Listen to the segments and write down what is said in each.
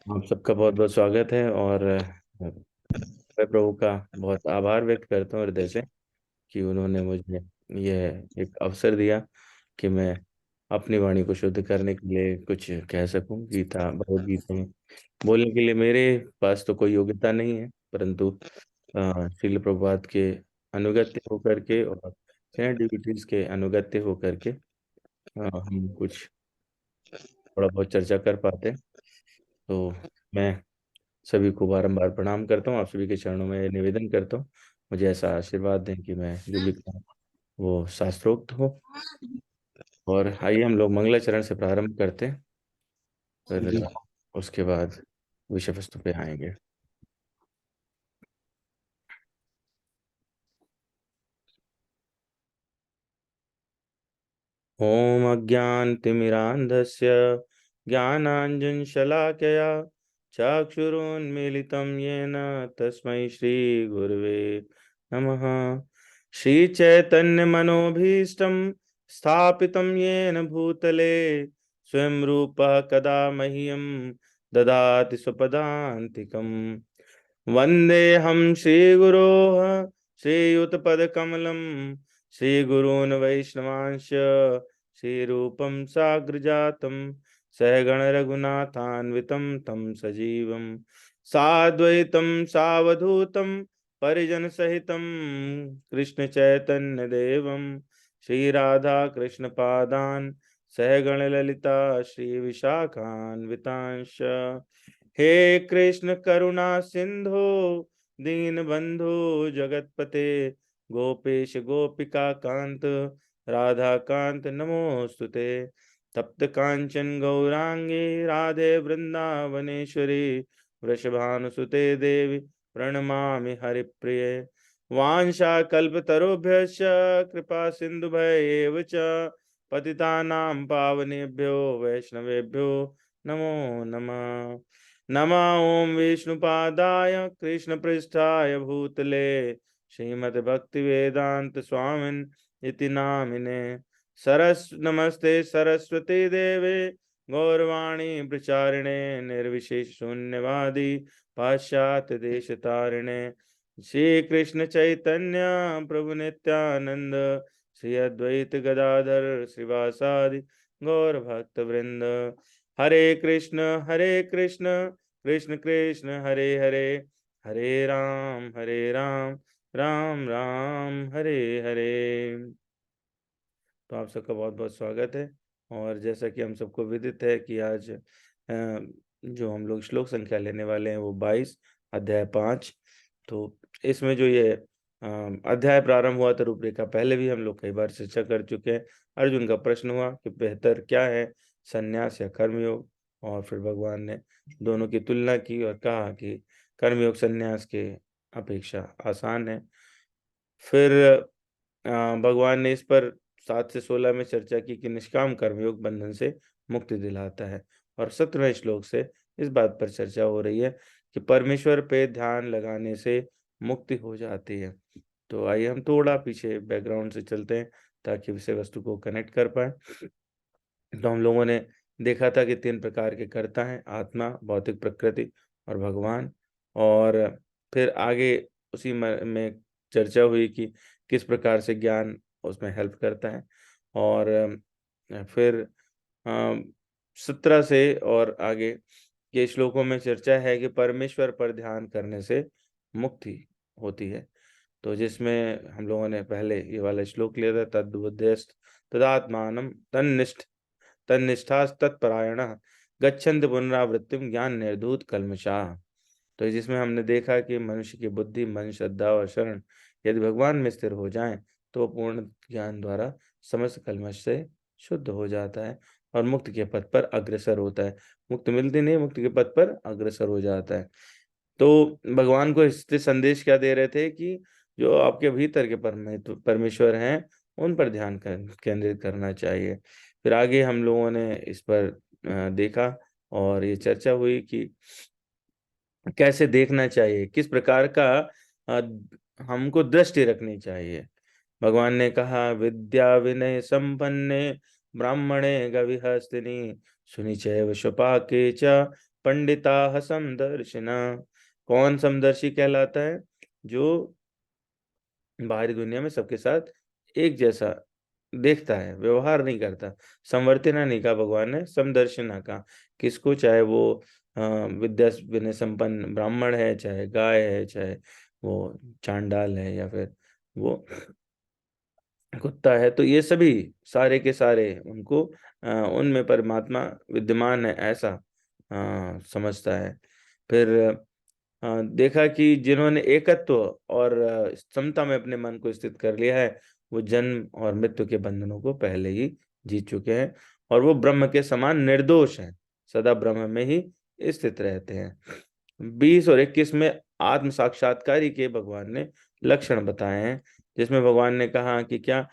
आप सबका बहुत बहुत स्वागत है। और मैं प्रभु का बहुत आभार व्यक्त करता हूँ हृदय से कि उन्होंने मुझे यह एक अवसर दिया कि मैं अपनी वाणी को शुद्ध करने के लिए कुछ कह सकूं। गीता भगवद गीता में बोलने के लिए मेरे पास तो कोई योग्यता नहीं है, परंतु श्रील प्रभुपाद के अनुगत्य होकर के और सेंट ड्यूटीज के अनुगत्य होकर के हम कुछ थोड़ा बहुत चर्चा कर पाते हैं। तो मैं सभी को बारंबार प्रणाम करता हूँ। आप सभी के चरणों में निवेदन करता हूँ, मुझे ऐसा आशीर्वाद दें कि मैं जो भी कहूँ वो शास्त्रोक्त हो। और आइए हम लोग मंगलाचरण से प्रारंभ करते हैं, फिर जी। उसके बाद विषय वस्तु पे आएंगे। ओम अज्ञानतिमिरान्धस्य ज्ञानाञ्जनशलाकया चक्षुरुन्मीलितं येन तस्मै श्रीगुरवे नमः। श्रीचैतन्यमनोभीष्टं स्थापितं येन भूतले स्वयं रूपः कदा मह्यं ददाति स्वपदान्तिकम्। वन्देऽहं श्रीगुरोः श्रीयुतपदकमलं श्रीगुरून् वैष्णवांश्च श्रीरूपं साग्रजातं सहगण रघुनाथान्वितं तं सजीवं साद्वैतं सावधूतं परिजनसहितं कृष्ण चैतन्य देवं श्रीराधा कृष्ण पादान् सहगण ललिता श्री विशाखान्वितांश। हे कृष्ण करुणा सिंधु दीनबंधु जगतपते गोपेश गोपिका कांत राधा कांत नमोस्तुते। तप्त कांचन गौरांगे राधे वृंदावनेश्वरी वृषभानुसुते देवी प्रणमामि हरिप्रिये। वाञ्छाकल्पतरुभ्यश्च कृपा सिन्धुभ्येव च पतितानां पावनेभ्यो वैष्णवेभ्यो नमो नमः। नमः ओं विष्णुपादाय कृष्णपृष्ठाय भूतले श्रीमद्भक्तिवेदांत स्वामिन् इति नामिने। नमस्ते सरस्वती देवे गौरवाणी प्रचारिणे निर्विशेष शून्यवादी पाश्चात्य देश तारिणे। श्री कृष्ण चैतन्य प्रभु नित्यानंद श्री अद्वैत गदाधर श्रीवासादि गौर भक्त वृंद। हरे कृष्ण कृष्ण कृष्ण हरे हरे, हरे राम राम राम हरे हरे। तो आप सबका बहुत बहुत स्वागत है। और जैसा कि हम सबको विदित है कि आज जो हम लोग श्लोक संख्या लेने वाले हैं वो 22 अध्याय 5। तो इसमें जो ये अध्याय प्रारंभ हुआ था रूपरेखा पहले भी हम लोग कई बार चर्चा कर चुके हैं। अर्जुन का प्रश्न हुआ कि बेहतर क्या है, संन्यास या कर्मयोग, और फिर भगवान ने दोनों की तुलना की और कहा कि कर्मयोग संन्यास के अपेक्षा आसान है। फिर भगवान ने इस पर 7 से 16 में चर्चा की कि निष्काम कर्मयोग बंधन से मुक्ति दिलाता है। और 17वें श्लोक से इस बात पर चर्चा हो रही है कि परमेश्वर पे ध्यान लगाने से मुक्ति हो जाती है। तो आइए हम थोड़ा पीछे बैकग्राउंड से चलते हैं ताकि विषय वस्तु को कनेक्ट कर पाए। तो हम लोगों ने देखा था कि 3 प्रकार के कर्ता हैं, आत्मा, भौतिक प्रकृति और भगवान। और फिर आगे उसी में चर्चा हुई कि किस प्रकार से ज्ञान उसमें हेल्प करता है। और फिर 17 से और आगे के श्लोकों में चर्चा है कि परमेश्वर पर ध्यान करने से मुक्ति होती है। तो जिसमें हम लोगों ने पहले ये वाला श्लोक लिया था, तद्बुद्धेस्त तदात्मानं तन्निष्ठास्तत्परायणः गच्छन्ति पुनरावृत्तिम ज्ञान निर्धूत कल्मषाः। तो जिसमें हमने देखा कि मनुष्य की बुद्धि, मन, श्रद्धा और शरण यदि भगवान में स्थिर हो जाएं तो पूर्ण ज्ञान द्वारा समस्त कल्मश से शुद्ध हो जाता है और मुक्ति के पथ पर अग्रसर होता है। मुक्ति मिलती नहीं, मुक्ति के पथ पर अग्रसर हो जाता है। तो भगवान को इससे संदेश क्या दे रहे थे कि जो आपके भीतर के परमेश्वर हैं उन पर ध्यान केंद्रित करना चाहिए। फिर आगे हम लोगों ने इस पर देखा और ये चर्चा हुई कि कैसे देखना चाहिए, किस प्रकार का अ, हमको दृष्टि रखनी चाहिए। भगवान ने कहा, विद्या विनय संपन्ने ब्राह्मणे गविहस्तिनि सुनि चैव स्वपाके च पंडिता समदर्शिना। कौन समदर्शी कहलाता है? जो बाहरी दुनिया में सबके साथ एक जैसा देखता है, व्यवहार नहीं करता। संवर्तना नहीं कहा भगवान ने, समदर्शना कहा। किसको? चाहे वो विद्या विनय संपन्न ब्राह्मण है, चाहे गाय है, चाहे वो चांडाल है, या फिर वो कुत्ता है, तो ये सभी सारे के सारे उनको उनमें परमात्मा विद्यमान है ऐसा समझता है। फिर देखा कि जिन्होंने एकत्व और समता में अपने मन को स्थित कर लिया है, वो जन्म और मृत्यु के बंधनों को पहले ही जीत चुके हैं, और वो ब्रह्म के समान निर्दोष हैं, सदा ब्रह्म में ही स्थित रहते हैं। 20 और 21 में आत्म साक्षात्कारी के भगवान ने लक्षण बताए हैं, जिसमें भगवान ने कहा कि क्या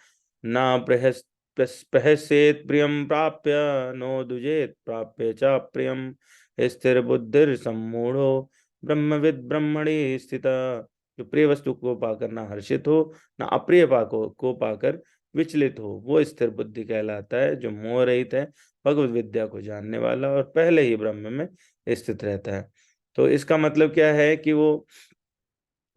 ना प्रहस्येत प्रियम प्राप्य, नो दुजेत प्राप्य च प्रियम, स्थिर बुद्धिर सम्मूढ़ो ब्रह्मविद ब्रह्मणि स्थिता। जो प्रिय वस्तु को पाकर ना हर्षित हो, ना अप्रिय को पाकर विचलित हो, वो स्थिर बुद्धि कहलाता है, जो मोह रहित है, भगवत विद्या को जानने वाला, और पहले ही ब्रह्म में स्थित रहता है। तो इसका मतलब क्या है कि वो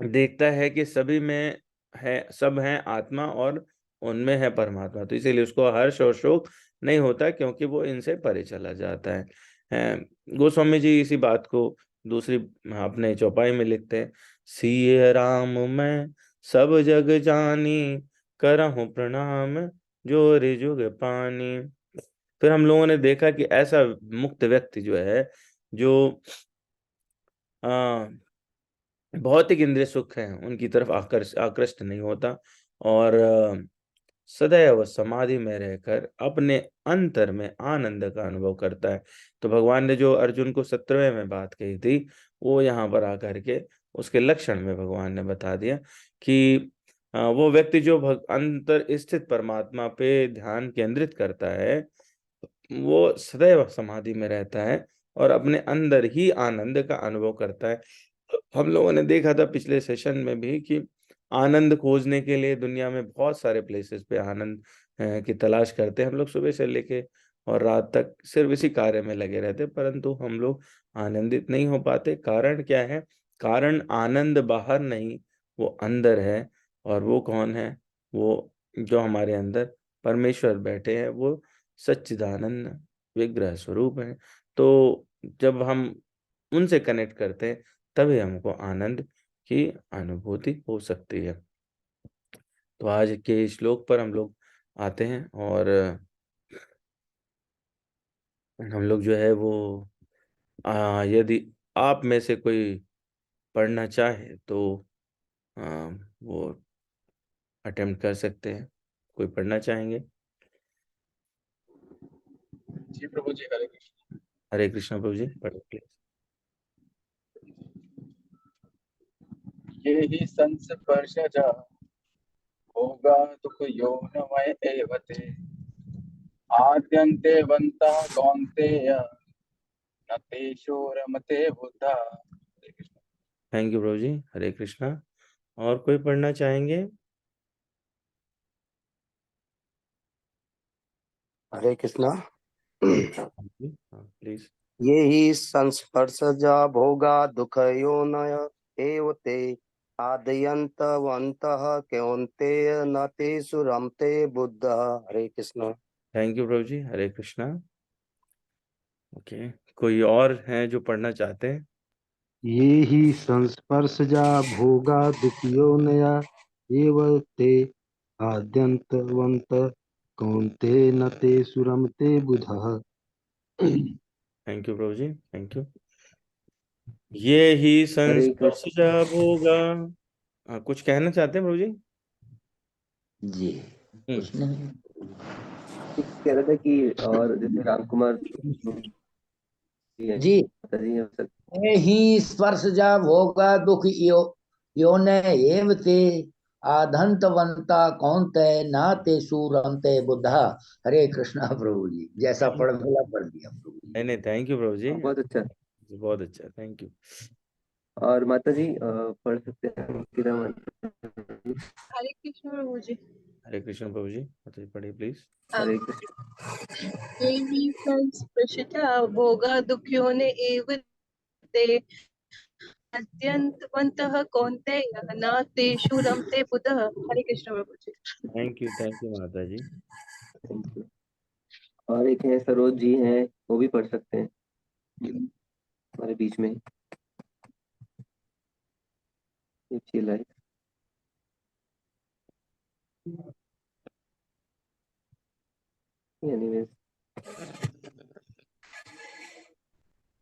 देखता है कि सभी में है, सब हैं आत्मा, और उनमें है परमात्मा, तो इसीलिए उसको हर्ष और शोक नहीं होता, क्योंकि वो इनसे परे चला जाता है। गोस्वामी जी इसी बात को दूसरी अपने चौपाई में लिखते हैं, सिय राम मैं सब जग जानी, करहूं प्रणाम जोर जुग पानी। फिर हम लोगों ने देखा कि ऐसा मुक्त व्यक्ति जो है, जो आ, भौतिक इंद्रिय सुख हैं उनकी तरफ आकृष्ट नहीं होता, और सदैव समाधि में रहकर अपने अंतर में आनंद का अनुभव करता है। तो भगवान ने जो अर्जुन को 17वें में बात कही थी, वो यहाँ पर आकर के उसके लक्षण में भगवान ने बता दिया कि वो व्यक्ति जो अंतर स्थित परमात्मा पे ध्यान केंद्रित करता है, वो सदैव समाधि में रहता है, और अपने अंदर ही आनंद का अनुभव करता है। हम लोगों ने देखा था पिछले सेशन में भी कि आनंद खोजने के लिए दुनिया में बहुत सारे प्लेसेस पे आनंद की तलाश करते हैं हम लोग, सुबह से लेके और रात तक सिर्फ इसी कार्य में लगे रहते, परंतु हम लोग आनंदित नहीं हो पाते। कारण क्या है? कारण आनंद बाहर नहीं, वो अंदर है। और वो कौन है? वो जो हमारे अंदर परमेश्वर बैठे हैं, वो सच्चिदानंद विग्रह स्वरूप है। तो जब हम उनसे कनेक्ट करते हैं, तभी हमको आनंद की अनुभूति हो सकती है। तो आज के श्लोक पर हम लोग आते हैं, और हम लोग जो है वो यदि आप में से कोई पढ़ना चाहे तो आ, वो अटेम्प्ट कर सकते हैं। कोई पढ़ना चाहेंगे? जी प्रभु जी, हरे कृष्ण। हरे कृष्ण प्रभु जी, पढ़िए प्लीज। ये ही संस्पर्शजा भोगा दुख यौनमय एव ते, आद्यन्ते वन्तः कौन्तेय न तेषु रमते बुधा। हरे कृष्ण। थैंक यू प्रभु जी, हरे कृष्णा। और कोई पढ़ना चाहेंगे? हरे कृष्णा। प्लीज। ये ही संस्पर्शजा भोगा दुःखयोनय एव ते, आद्यन्तवन्तः कौन्तेय न तेषु रमते बुद्धः। हरे कृष्णा। थैंक यू प्रभु जी, हरे कृष्णा। ओके, कोई और है जो पढ़ना चाहते हैं? ये ही संस्पर्शजा भोगा दुःखयोनया एव ते, आद्यन्तवन्तः कौन्तेय न तेषु रमते बुधः। थैंक यू प्रभु जी, थैंक यू। ये ही संस्पर्शजा भोगा। कुछ कहना चाहते हैं प्रभु जी? जी उसमें कह रहा था कि, और जैसे राम कुमार जी, जी ये ही स्पर्शजा भोगा दुख योन एव ते, आधंतवंता कौन्तेय ना ते सूरंते बुद्धा। हरे कृष्णा प्रभु जी, जैसा पढ़ मिला पढ़ दिया प्रभु जी। नहीं नहीं, थैंक यू प्रभु जी, बहुत अच्छा। बहुत अच्छा, थैंक यू। और माता जी पढ़ सकते हैं उनकी रामायण। हरे कृष्ण प्रभु जी। हरे कृष्ण प्रभु जी, तो पढ़िए प्लीज। हरे कृष्ण। देवी संस्पृशता भोगा दुःख्यो ने एव ते अद्यन्तवन्तः कौन्तेय न तेषु रमते बुधः। हरे कृष्ण प्रभु जी। थैंक यू माता जी। Thank you. और एक है सरोज जी हैं, वो भी पढ़ सकते हैं हमारे बीच में। लाइक एनीवेज,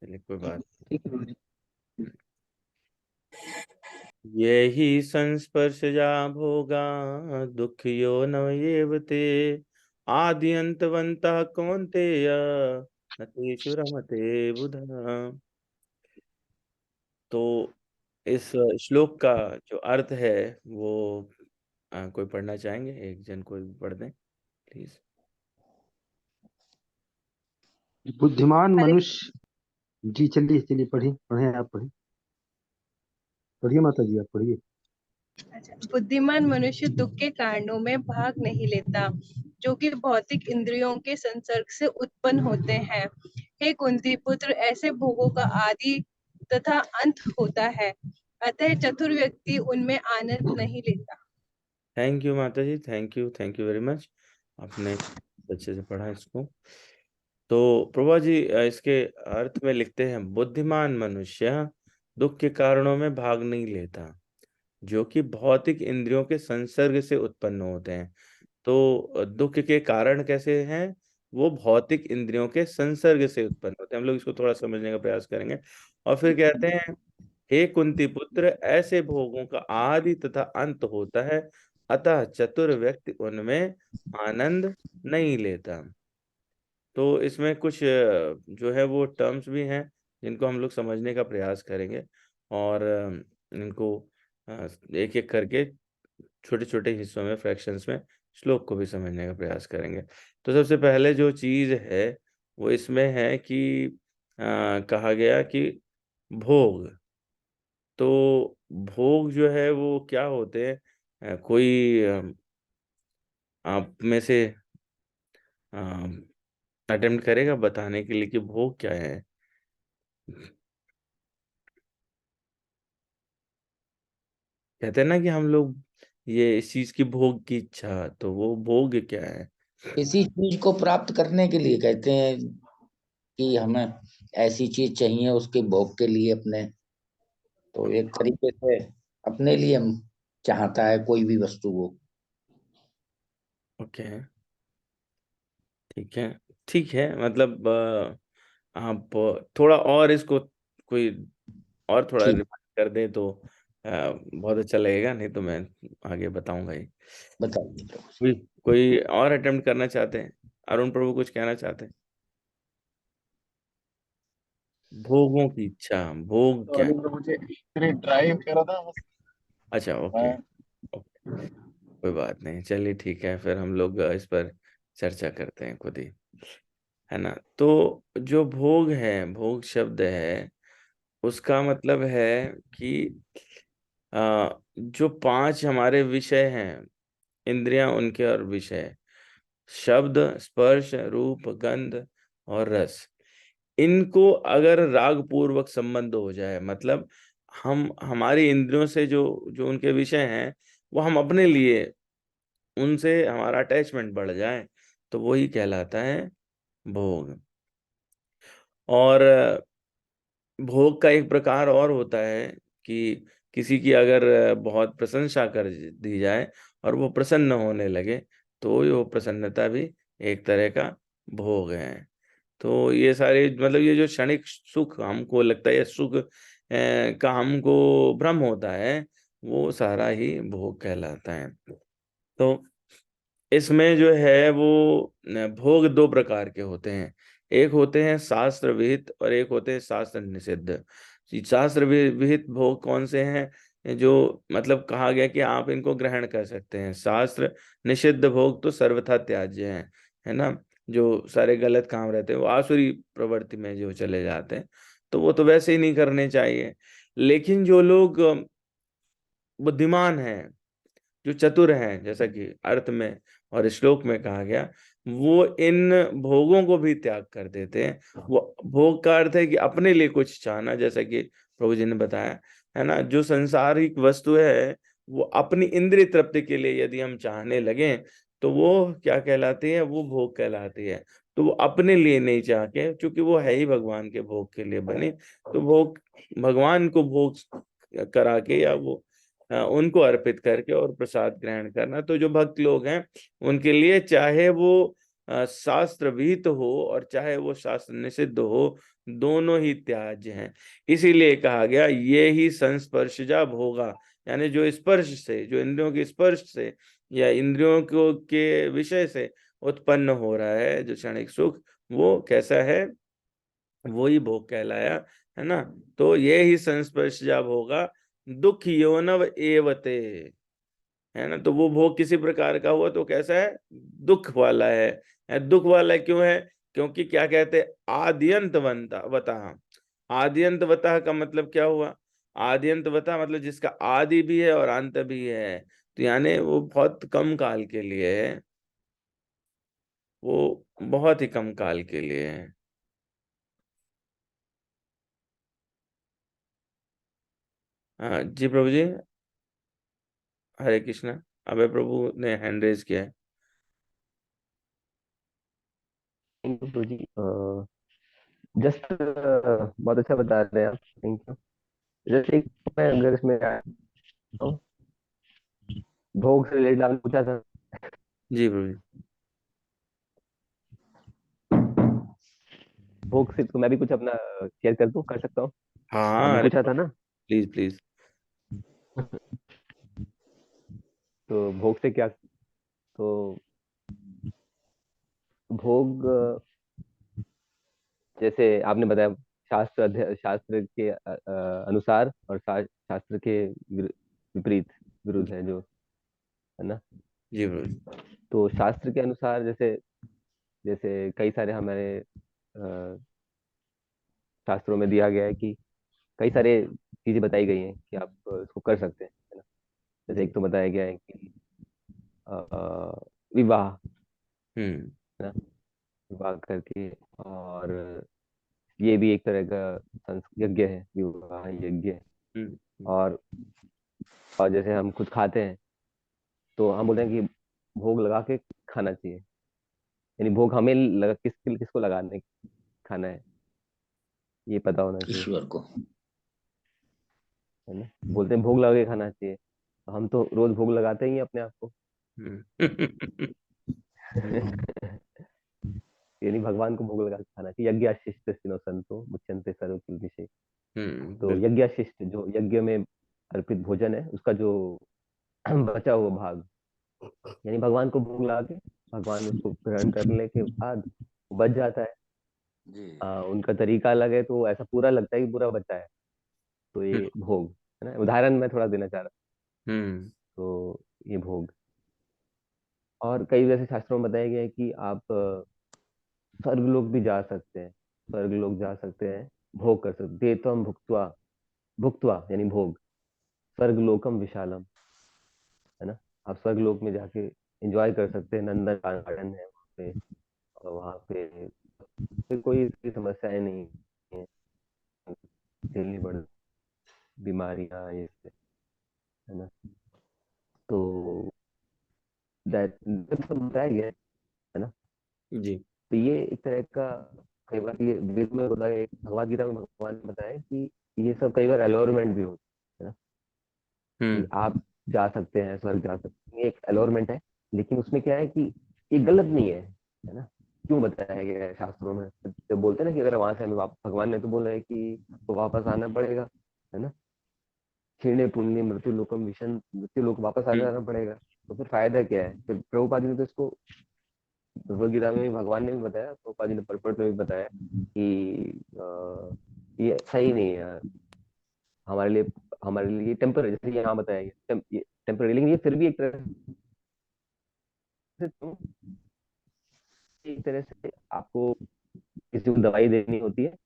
चलिए कोई बात। ठीक है गुरुजी। ये ही संस्पर्शजा भोगा दुःखयो न एव ते आदि अंतवन्तः कौन्तेय न तेषु रमते बुधः। तो इस श्लोक का जो अर्थ है वो कोई पढ़ना चाहेंगे? एक जन कोई भी पढ़ दें प्लीज। बुद्धिमान मनुष्य। जी चलिए चलिए पढ़िए, पढ़े आप पढ़िए, पढ़िए माता जी आप पढ़िए। अच्छा, बुद्धिमान मनुष्य दुख के कारणों में भाग नहीं लेता जो कि भौतिक इंद्रियों के संसर्ग से उत्पन्न होते हैं। हे कुंती पुत्र, ऐसे भोगों का आदि तथा अंत होता है, अतः चतुर व्यक्ति उनमें आनंद नहीं लेता। थैंक यू माता जी, थैंक यू वेरी मच। आपने अच्छे से पढ़ा इसको। तो प्रभा जी इसके अर्थ में लिखते हैं, बुद्धिमान मनुष्य दुख के कारणों में भाग नहीं लेता जो कि भौतिक इंद्रियों के संसर्ग से उत्पन्न होते हैं। तो दुख के कारण कैसे हैं? वो भौतिक इंद्रियों के संसर्ग से उत्पन्न होते हैं। हम लोग इसको थोड़ा समझने का प्रयास करेंगे। और फिर कहते हैं, हे कुंती पुत्र, ऐसे भोगों का आदि तथा अंत होता है, अतः चतुर व्यक्ति उनमें आनंद नहीं लेता। तो इसमें कुछ जो है वो टर्म्स भी हैं जिनको हम लोग समझने का प्रयास करेंगे और इनको एक एक करके छोटे छोटे हिस्सों में, फ्रैक्शंस में श्लोक को भी समझने का प्रयास करेंगे। तो सबसे पहले जो चीज है वो इसमें है कि कहा गया कि भोग। तो भोग जो है वो क्या होते हैं? कोई आप में से अटेम्प्ट करेगा बताने के लिए कि भोग क्या है? कहते हैं ना कि हम लोग ये इस चीज की भोग की इच्छा, तो वो भोग क्या है? किसी चीज को प्राप्त करने के लिए कहते हैं कि हमें ऐसी चीज चाहिए उसके भोग के लिए अपने, तो एक तरीके से अपने लिए हम चाहता है कोई भी वस्तु वो। ओके, ठीक है, ठीक है। मतलब आप थोड़ा और इसको कोई और थोड़ा ठीक, रिमाइंड कर दें तो बहुत अच्छा लगेगा, नहीं तो मैं आगे बताऊंगा ही। बताइए प्रभु जी। कोई कोई और अटेम्प्ट करना चाहते हैं? अरुण प्रभु कुछ कहना चाहते हैं? भोगों की इच्छा, भोग क्या है? सॉरी प्रभु जी, एक्चुअली ड्राइव कर रहा था बस अच्छा, ओके, मैं। कोई बात नहीं, चलिए ठीक है, फिर हम लोग इस पर चर्चा करते हैं खुद ही, है ना। तो जो भोग है, भोग शब्द है, उसका मतलब है कि जो पांच हमारे विषय हैं, इंद्रियां उनके और विषय, शब्द, स्पर्श, रूप, गंध और रस, इनको अगर राग पूर्वक संबंध हो जाए, मतलब हम हमारी इंद्रियों से जो जो उनके विषय हैं वो हम अपने लिए उनसे हमारा अटैचमेंट बढ़ जाए, तो वही कहलाता है भोग। और भोग का एक प्रकार और होता है कि किसी की अगर बहुत प्रशंसा कर दी जाए और वो प्रसन्न होने लगे, तो वो प्रसन्नता भी एक तरह का भोग है। तो ये सारे, मतलब ये जो क्षणिक सुख हमको लगता है, या सुख का हमको भ्रम होता है, वो सारा ही भोग कहलाता है। तो इसमें जो है वो भोग दो प्रकार के होते हैं। एक होते हैं शास्त्र विहित और एक होते हैं शास्त्र निषिद्ध। शास्त्र विहित भोग कौन से हैं? जो मतलब कहा गया कि आप इनको ग्रहण कर सकते हैं। शास्त्र निषिद्ध भोग तो सर्वथा त्याज्य हैं, है ना। जो सारे गलत काम रहते हैं वो आसुरी प्रवृत्ति में जो चले जाते हैं, तो वो तो वैसे ही नहीं करने चाहिए। लेकिन जो लोग बुद्धिमान हैं जो चतुर हैं, जैसा कि अर्थ में और श्लोक में कहा गया, वो इन भोगों को भी त्याग कर देते हैं। वो भोग का अर्थ है कि अपने लिए कुछ चाहना, जैसा कि प्रभु जी ने बताया है ना। जो संसारिक वस्तु है वो अपनी इंद्रिय तृप्ति के लिए यदि हम चाहने लगे तो वो क्या कहलाती है, वो भोग कहलाती है। तो वो अपने लिए नहीं चाह के, क्योंकि वो है ही भगवान के भोग के लिए बनी, तो भोग भगवान को भोग करा के या वो उनको अर्पित करके और प्रसाद ग्रहण करना। तो जो भक्त लोग हैं उनके लिए चाहे वो शास्त्र विहित हो और चाहे वो शास्त्र निषिद्ध हो, दोनों ही त्याज्य हैं। इसीलिए कहा गया ये ही संस्पर्शजा भोगा, यानी जो स्पर्श से, जो इंद्रियों के स्पर्श से या इंद्रियों को के विषय से उत्पन्न हो रहा है जो क्षणिक सुख, वो कैसा है, वो ही भोग कहलाया, है ना। तो ये ही संस्पर्शजा भोगा दुख योनव एवते, है ना। तो वो भोग किसी प्रकार का हुआ तो कैसा है, दुख वाला है। दुख वाला क्यों है, क्योंकि क्या कहते हैं, आद्यंतवंता वतः। आद्यंतवतः का मतलब क्या हुआ, आद्यंतवतः मतलब जिसका आदि भी है और अंत भी है, तो यानी वो बहुत कम काल के लिए है, वो बहुत ही कम काल के लिए है। हाँ जी प्रभु जी, हरे कृष्णा। अभय प्रभु ने हैंड रेज किया है। Thank you Prabhu ji. Just बहुत अच्छा बता रहे हैं आप, थैंक यू। जैसे एक मैं अगर इसमें आया तो भोग से रिलेटेड आपने पूछा था। जी प्रभु जी। भोग से तो मैं भी कुछ अपना शेयर कर दूं, कर सकता हूँ। हाँ आपने अरे पूछा था ना। Please please. तो भोग से क्या, तो भोग जैसे आपने बताया शास्त्र के अनुसार और शास्त्र के विपरीत, विरुद्ध है जो, है ना। जी प्रभु जी। तो शास्त्र के अनुसार जैसे जैसे कई सारे हमारे अ, शास्त्रों में दिया गया है कि कई सारे चीजें बताई गई हैं कि आप इसको कर सकते हैं, है ना। जैसे एक तो बताया गया है कि विवाह, हम्म है ना, विवाह करके, और ये भी एक तरह का यज्ञ है, विवाह यज्ञ है। हम्म और और जैसे हम कुछ खाते हैं तो हम बोलते हैं कि भोग लगा के खाना चाहिए, यानी भोग हमें लगा, किसको लगाने खाना है, ये पता होना चाहिए, ईश्वर को। है ना। बोलते हैं भोग लगा के खाना चाहिए, तो हम तो रोज भोग लगाते ही हैं अपने आप को। हम्म यानी भगवान को भोग लगा के खाना चाहिए। यज्ञाशिष्ट सिनो संतो मुच्यन्ते सर्व किल्बिषे। तो बिल्कुल। यज्ञाशिष्ट जो यज्ञ में अर्पित भोजन है उसका जो बचा हुआ भाग, यानी भगवान को भोग लगा के भगवान उसको ग्रहण करने के बाद वो बच जाता है। जी उनका तरीका अलग है, तो ऐसा पूरा लगता है कि पूरा बचा है, तो हम्म ये भोग, है ना। उदाहरण मैं थोड़ा देना चाह रहा हम्म हूँ। तो ये भोग, और कई वैसे शास्त्रों में बताया गया है कि आप स्वर्गलोक भी जा सकते हैं, स्वर्गलोक जा सकते हैं, भोग कर सकते, देतम भुक्त्वा, भुक्त्वा यानी भोग, स्वर्गलोकम विशालम, है ना। आप स्वर्गलोक में जाके एंजॉय कर सकते हैं, नंदन गार्डन है वहाँ पे, और वहाँ पे फिर कोई इसकी समस्याएं नहीं है, झेलनी पड़ बीमारियां ये सब, है ना। तो दैट सब बताया गया है ना। जी। तो ये एक तरह का, कई बार ये वेद में बताया है, भगवद गीता में भगवान ने बताया है कि ये सब कई बार एलोरमेंट भी होता है ना, कि हम्म आप जा सकते हैं, स्वर्ग जा सकते हैं, ये एक एलोरमेंट है। लेकिन उसमें क्या है कि ये गलत नहीं है ना। क्यों बताया गया है शास्त्रों में, तो बोलते हैं ना कि अगर वहां से हमें भगवान ने तो बोला है कि तो वापस आना पड़ेगा, है ना। क्षीणे पुण्य मृत्यु लोकम विशन, मृत्यु लोक वापस आ हम्म जाना पड़ेगा, तो फिर फायदा क्या है। फिर प्रभुपाद जी ने तो इसको भगवद गीता में भी भगवान ने भी बताया, प्रभुपाद जी ने परपट में भी बताया कि ये सही नहीं है यार, हमारे लिए, हमारे लिए टेम्पररी, जैसे यहाँ बताया गया टेम्पररी, लेकिन ये फिर भी एक तरह से आपको किसी को दवाई देनी होती है,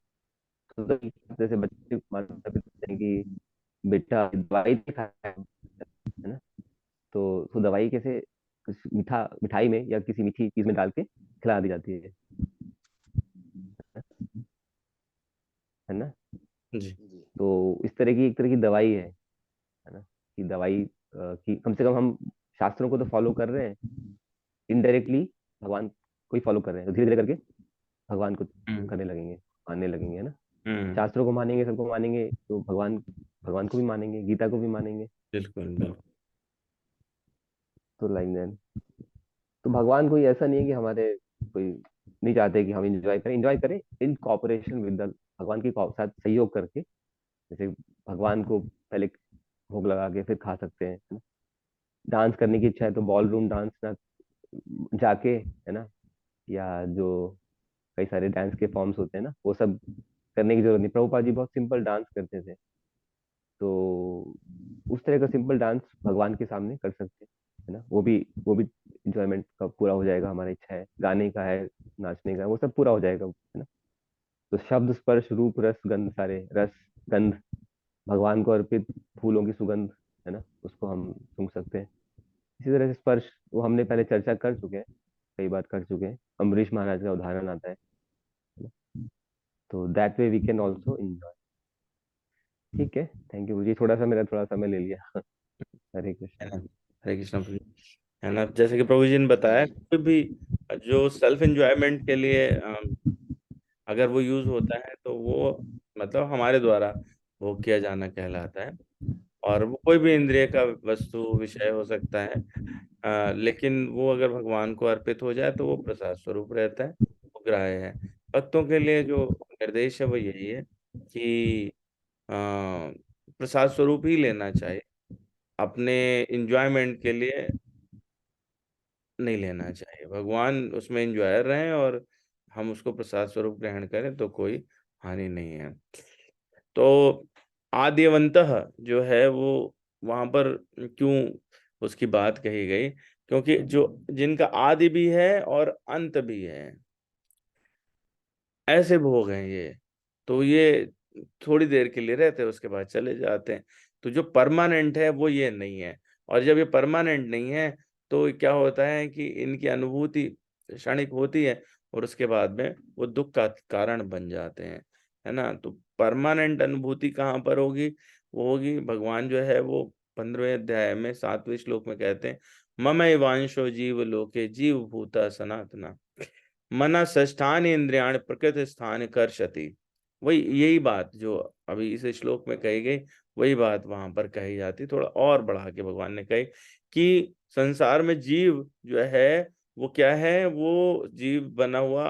तो जैसे बच्चे को माता पिता कहते हैं कि बेटा दवाई नहीं खाया है ना, तो उसको दवाई कैसे कुछ मिठाई में या किसी मीठी चीज में डाल के खिला दी जाती है ना। जी। तो इस तरह की एक तरह की दवाई है ना, कि दवाई कि कम से कम हम शास्त्रों को तो फॉलो कर रहे हैं, इनडायरेक्टली भगवान को ही फॉलो कर रहे हैं, तो धीरे धीरे करके भगवान को करने लगेंगे, मानने लगेंगे, है ना। शास्त्रों को मानेंगे, सबको मानेंगे, तो भगवान को भी मानेंगे, गीता को भी मानेंगे। बिल्कुल बिल्कुल। तो लाइक दैट, तो भगवान कोई ऐसा नहीं है कि हमारे कोई नहीं चाहते कि हम एंजॉय करें इन कॉपरेशन विद द, भगवान के साथ सहयोग करके। जैसे भगवान को पहले भोग लगा के फिर खा सकते हैं, है ना। डांस करने की इच्छा है तो बॉल रूम डांस ना जाके, है ना, या जो कई सारे डांस के फॉर्म्स होते हैं ना, वो सब करने की जरूरत नहीं। प्रभुपाद जी बहुत सिंपल डांस करते थे, तो उस तरह का सिंपल डांस भगवान के सामने कर सकते हैं, है ना। वो भी इंजॉयमेंट का पूरा हो जाएगा, हमारा इच्छा है गाने का है, नाचने का है, वो सब पूरा हो जाएगा, है ना। तो शब्द स्पर्श रूप रस गंध, सारे रस गंध भगवान को अर्पित, फूलों की सुगंध, है ना, उसको हम सूंघ सकते हैं। इसी तरह से स्पर्श, वो हमने पहले चर्चा कर चुके हैं, कई बार कर चुके हैं, अम्बरीश महाराज का उदाहरण आता है ना? तो that way we can also enjoy. ठीक है, थैंक यू जी, मेरा थोड़ा समय ले लिया। हरे है कृष्ण। ना। हरे कृष्ण प्रभु। है ना, जैसे कि प्रभु जी ने बताया, कोई भी जो सेल्फ एंजॉयमेंट के लिए अगर वो यूज होता है तो वो मतलब हमारे द्वारा भोग किया जाना कहलाता है। और वो कोई भी इंद्रिय का वस्तु विषय हो सकता है, लेकिन वो अगर भगवान को अर्पित हो जाए तो वो प्रसाद स्वरूप रहता है, वो ग्राह्य है। भक्तों के लिए जो निर्देश है वो यही है कि अ, प्रसाद स्वरूप ही लेना चाहिए, अपने इंजॉयमेंट के लिए नहीं लेना चाहिए। भगवान उसमें इंजॉयर रहें और हम उसको प्रसाद स्वरूप ग्रहण करें तो कोई हानि नहीं है। तो आद्यवंतः जो है वो वहां पर क्यों उसकी बात कही गई, क्योंकि जो जिनका आदि भी है और अंत भी है, ऐसे भोग हैं ये। तो ये थोड़ी देर के लिए रहते हैं, उसके बाद चले जाते हैं। तो जो परमानेंट है वो ये नहीं है। और जब ये परमानेंट नहीं है तो क्या होता है कि इनकी अनुभूति क्षणिक होती है और उसके बाद में वो दुख का कारण बन जाते हैं, है ना। तो परमानेंट अनुभूति कहाँ पर होगी? वो होगी, भगवान जो है वो 15वें अध्याय में 7वें श्लोक में कहते हैं, ममैवांशो जीव लोके जीव भूता सनातना मना षष्ठानि इंद्रियाणि प्रकृति स्थान कर्षति। वही यही बात जो अभी इस श्लोक में कही गई, वही बात वहां पर कही जाती, थोड़ा और बढ़ा के भगवान ने कही कि संसार में जीव जो है वो क्या है, वो जीव बना हुआ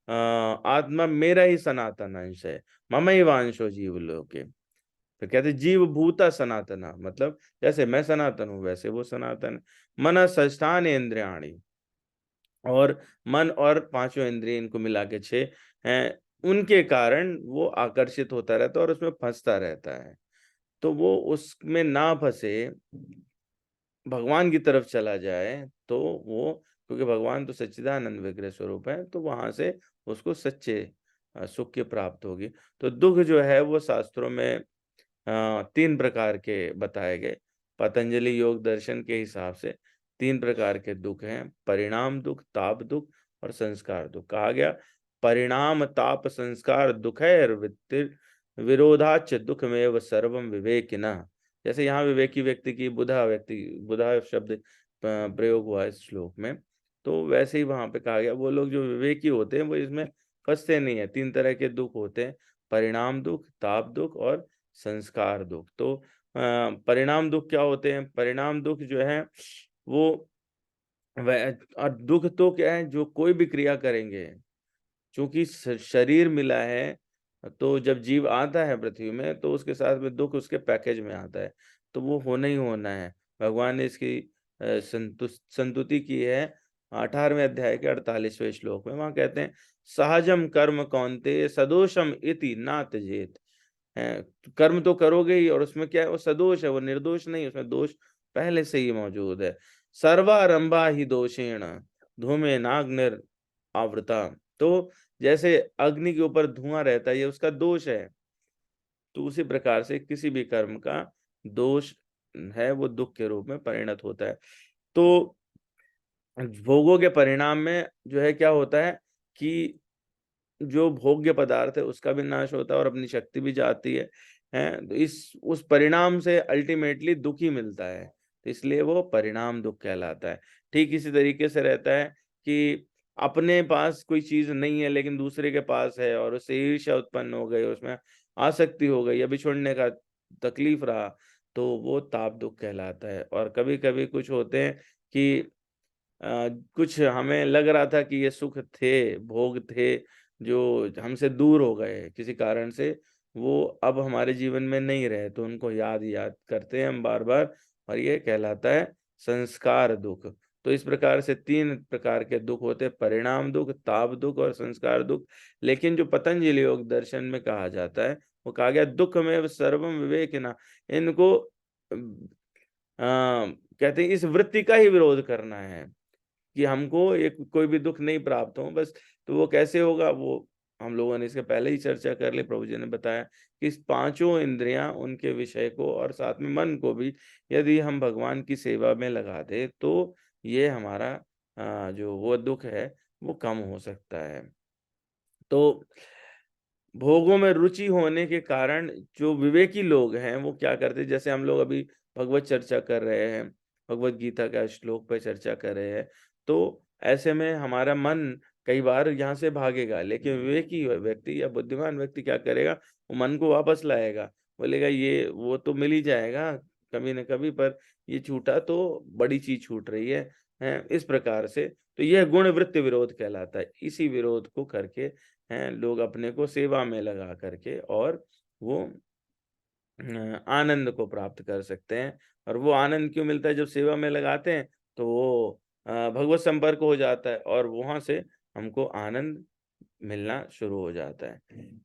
आत्मा मेरा ही सनातन अंश है। ममैवांशो जीव लोके, तो कहते जीव भूता सनातना, मतलब जैसे मैं सनातन हूं वैसे वो सनातन है। मन षष्ठान इंद्रियाणि, और मन और पांचों इंद्रिय, इनको मिला के 6 हैं, उनके कारण वो आकर्षित होता रहता है और उसमें फंसता रहता है। तो वो उसमें ना फंसे, भगवान की तरफ चला जाए, तो वो, क्योंकि भगवान तो सच्चिदानंद विग्रह स्वरूप है, तो वहां से उसको सच्चे सुख की प्राप्त होगी। तो दुख जो है वो शास्त्रों में 3 प्रकार के बताए गए। पतंजलि योग दर्शन के हिसाब से 3 प्रकार के दुख हैं, परिणाम दुख, ताप दुख और संस्कार दुख। कहा गया परिणाम ताप संस्कार दुख है, विरोधाच दुख में व सर्वम विवेकिना। जैसे यहाँ विवेकी व्यक्ति की बुधा शब्द प्रयोग हुआ इस श्लोक में, तो वैसे ही वहां पे कहा गया वो लोग जो विवेकी होते हैं वो इसमें फंसते नहीं है। 3 तरह के दुख होते हैं, परिणाम दुख, ताप दुख और संस्कार दुख। तो परिणाम दुख क्या होते हैं? परिणाम दुख जो है वो और दुख तो क्या है, जो कोई भी क्रिया करेंगे, क्योंकि शरीर मिला है, तो जब जीव आता है पृथ्वी में तो उसके साथ में दुख उसके पैकेज में आता है, तो वो होना ही होना है। भगवान ने इसकी संतुति की है 18वें अध्याय के 48वें श्लोक में। वहां कहते हैं सहजम कर्म कौन्तेय सदोषम इति ना त्यजेत। कर्म तो करोगे ही, और उसमें क्या है, वो सदोष है, वो निर्दोष नहीं, उसमें दोष पहले से ही मौजूद है। सर्वारंभा ही दोषेण धूमे नाग्निर आवृता। तो जैसे अग्नि के ऊपर धुआं रहता है, ये उसका दोष है, तो उसी प्रकार से किसी भी कर्म का दोष है वो दुख के रूप में परिणत होता है। तो भोगों के परिणाम में जो है क्या होता है कि जो भोग्य पदार्थ है उसका भी नाश होता है और अपनी शक्ति भी जाती है, हैं? तो इस उस परिणाम से अल्टीमेटली दुख ही मिलता है, तो इसलिए वो परिणाम दुख कहलाता है। ठीक इसी तरीके से रहता है कि अपने पास कोई चीज नहीं है लेकिन दूसरे के पास है और उससे ईर्ष्या उत्पन्न हो गई, उसमें आसक्ति हो गई या बिछुड़ने का तकलीफ रहा, तो वो ताप दुख कहलाता है। और कभी कभी कुछ होते हैं कि कुछ हमें लग रहा था कि ये सुख थे, भोग थे, जो हमसे दूर हो गए किसी कारण से, वो अब हमारे जीवन में नहीं रहे, तो उनको याद याद करते हैं हम बार-बार, और ये कहलाता है संस्कार दुख। तो इस प्रकार से 3 प्रकार के दुख होते हैं, परिणाम दुख, ताप दुख और संस्कार दुख। लेकिन जो पतंजलि योग दर्शन में कहा जाता है, वो कहा गया दुःखमेव सर्वम विवेकिना। इनको कहते हैं इस वृत्ति का ही विरोध करना है कि हमको एक कोई भी दुख नहीं प्राप्त हो बस। तो वो कैसे होगा, वो हम लोगों ने इसके पहले ही चर्चा कर ली। प्रभु जी ने बताया कि इस पांचों इंद्रियां, उनके विषय को और साथ में मन को भी यदि हम भगवान की सेवा में लगा दे तो ये हमारा जो वो दुख है वो कम हो सकता है। तो भोगों में रुचि होने के कारण जो विवेकी लोग हैं वो क्या करते हैं, जैसे हम लोग अभी भगवत चर्चा कर रहे हैं, भगवत गीता का श्लोक पर चर्चा कर रहे हैं, तो ऐसे में हमारा मन कई बार यहाँ से भागेगा, लेकिन विवेकी व्यक्ति या बुद्धिमान व्यक्ति क्या करेगा, वो मन को वापस लाएगा, बोलेगा ये वो तो मिल ही जाएगा कभी न कभी, पर ये छूटा तो बड़ी चीज छूट रही है इस प्रकार से। तो यह गुण वृत्ति विरोध कहलाता है। इसी विरोध को करके हैं लोग अपने को सेवा में लगा करके और वो आनंद को प्राप्त कर सकते हैं। और वो आनंद क्यों मिलता है, जब सेवा में लगाते हैं तो वो भगवत संपर्क हो जाता है और वहां से हमको आनंद मिलना शुरू हो जाता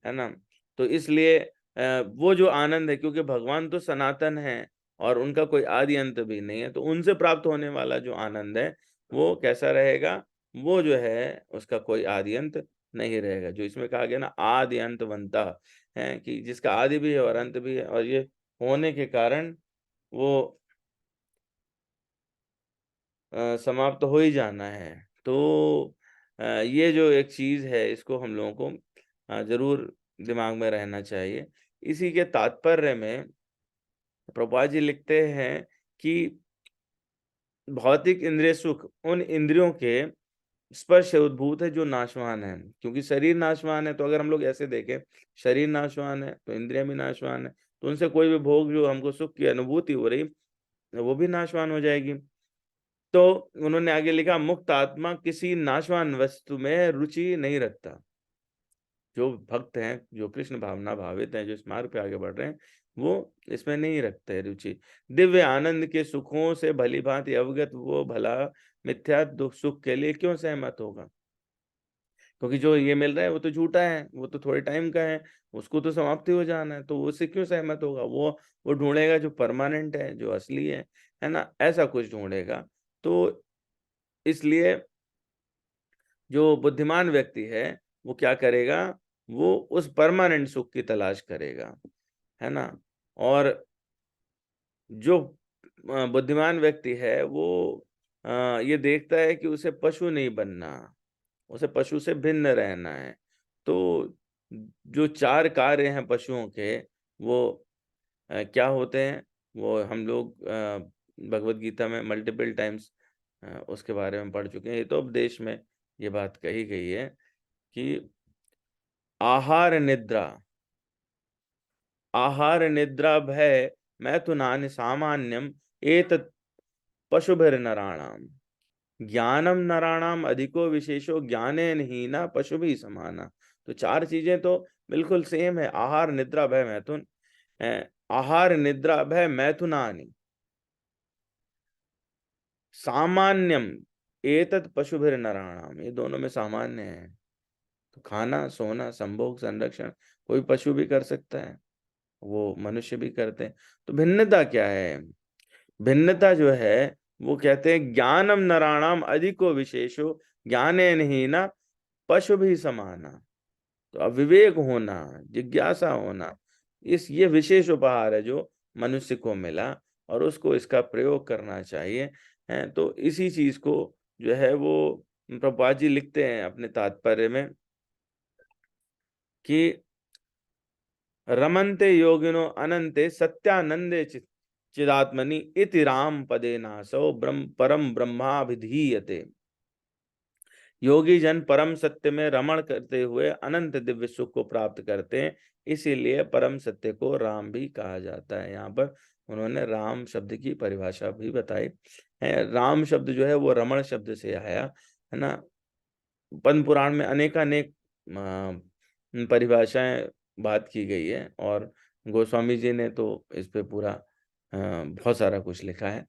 है ना। तो इसलिए वो जो आनंद है, क्योंकि भगवान तो सनातन है और उनका कोई आदि अंत भी नहीं है, तो उनसे प्राप्त होने वाला जो आनंद है वो कैसा रहेगा, वो जो है उसका कोई आदि अंत नहीं रहेगा। जो इसमें कहा गया ना आदि अंतवंता है, कि जिसका आदि भी है और अंत भी है, और ये होने के कारण वो समाप्त हो ही जाना है। तो ये जो एक चीज है इसको हम लोगों को जरूर दिमाग में रहना चाहिए। इसी के तात्पर्य में प्रभुपाद जी लिखते हैं कि भौतिक इंद्रिय सुख उन इंद्रियों के स्पर्श से उद्भूत है जो नाशवान है। क्योंकि शरीर नाशवान है, तो अगर हम लोग ऐसे देखें, शरीर नाशवान है तो इंद्रियां भी नाशवान है, तो उनसे कोई भी भोग जो हमको सुख की अनुभूति हो रही वो भी नाशवान हो जाएगी। तो उन्होंने आगे लिखा, मुक्त आत्मा किसी नाशवान वस्तु में रुचि नहीं रखता। जो भक्त हैं, जो कृष्ण भावना भावित हैं, जो इस मार्ग पे आगे बढ़ रहे हैं, वो इसमें नहीं रखते रुचि। दिव्य आनंद के सुखों से भली भांति अवगत वो भला मिथ्या दुख सुख के लिए क्यों सहमत होगा। क्योंकि जो ये मिल रहा है वो तो झूठा है, वो तो थोड़े टाइम का है, उसको तो समाप्ति हो जाना है, तो उससे क्यों सहमत होगा। वो ढूंढेगा जो परमानेंट है, जो असली है ना, ऐसा कुछ ढूंढेगा। तो इसलिए जो बुद्धिमान व्यक्ति है वो क्या करेगा, वो उस परमानेंट सुख की तलाश करेगा, है ना। और जो बुद्धिमान व्यक्ति है वो ये देखता है कि उसे पशु नहीं बनना, उसे पशु से भिन्न रहना है। तो जो 4 कार्य हैं पशुओं के, वो क्या होते हैं, वो हम लोग भगवत गीता में मल्टीपल टाइम्स उसके बारे में पढ़ चुके हैं। ये तो उपदेश में ये बात कही गई है कि आहार निद्रा भय मैथुनानि सामान्यम एतत् पशुभिर्नराणाम ज्ञानम नराणाम अधिको विशेषो ज्ञानेन हीना पशुभिः समाना। तो 4 चीजें तो बिल्कुल सेम है, आहार निद्रा भय मैथुन। आहार निद्रा भय मैथुनानि सामान्यम एतत् पशुभिर्नराणाम, ये दोनों में सामान्य है। तो खाना, सोना, संभोग, संरक्षण कोई पशु भी कर सकता है, वो मनुष्य भी करते हैं। तो भिन्नता क्या है, भिन्नता जो है वो कहते हैं ज्ञानम नराणाम अधिको विशेषो ज्ञानेन हीना पशु भी समाना। तो अब विवेक होना, जिज्ञासा होना, ये विशेष उपहार है जो मनुष्य को मिला। और उसको इसका प्रयोग करना चाहिए। हैं, तो इसी चीज को जो है वो प्रभुपाद जी लिखते हैं अपने तात्पर्य में कि रमन्ते योगिनो अनंते सत्यानंदे चिदात्मनि इति राम पदे नासो परम ब्रह्माभिधीयते। योगी जन परम सत्य में रमण करते हुए अनंत दिव्य सुख को प्राप्त करते हैं, इसीलिए परम सत्य को राम भी कहा जाता है। यहाँ पर उन्होंने राम शब्द की परिभाषा भी बताई है। राम शब्द जो है वो रमण शब्द से आया है ना। पद्म पुराण में अनेकानेक परिभाषाएं बात की गई है और गोस्वामी जी ने तो इस पे पूरा बहुत सारा कुछ लिखा है।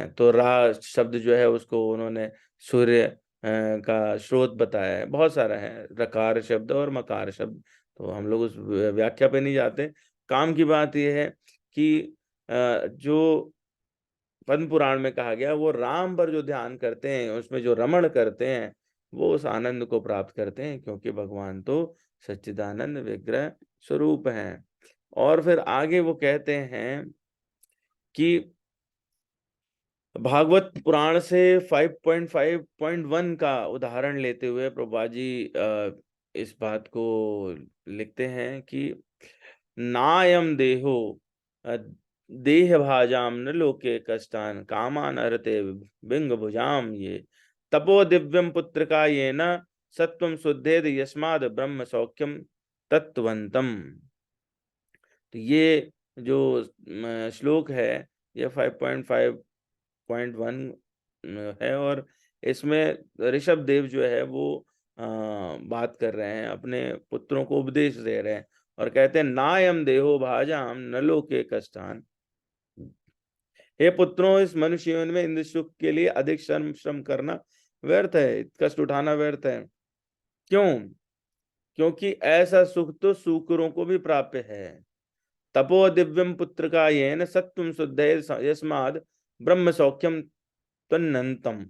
तो रा शब्द जो है उसको उन्होंने सूर्य का स्रोत बताया है। बहुत सारा है, रकार शब्द और मकार शब्द, तो हम लोग उस व्याख्या पे नहीं जाते। काम की बात यह है कि जो पद्म पुराण में कहा गया वो राम पर जो ध्यान करते हैं, उसमें जो रमण करते हैं, वो उस आनंद को प्राप्त करते हैं, क्योंकि भगवान तो सच्चिदानंद विग्रह स्वरूप हैं। और फिर आगे वो कहते हैं कि भागवत पुराण से 5.5.1 का उदाहरण लेते हुए प्रभुपाद जी इस बात को लिखते हैं कि नायम देहो देह भाजाम न लोके कष्टान कामान अरते बिंग भुजाम ये तपो दिव्यम पुत्र का ये न सत्वम शुद्धेद यस्माद ब्रह्म सौख्यम तत्वंतम। तो ये जो श्लोक है ये 5.5.1 है और इसमें ऋषभ देव जो है वो बात कर रहे हैं, अपने पुत्रों को उपदेश दे रहे हैं और कहते हैं नायम देहो भाजाम न लोके कष्टान। हे पुत्रों, इस मनुष्य जीवन में इंद्र सुख के लिए अधिक श्रम करना व्यर्थ है, कष्ट उठाना व्यर्थ है। क्यों? क्योंकि ऐसा सुख तो सूकरों को भी प्राप्य है। तपो दिव्यम पुत्र का ये न सत्वम शुद्ध यस्माद ब्रह्म सौख्यम तन्नंतम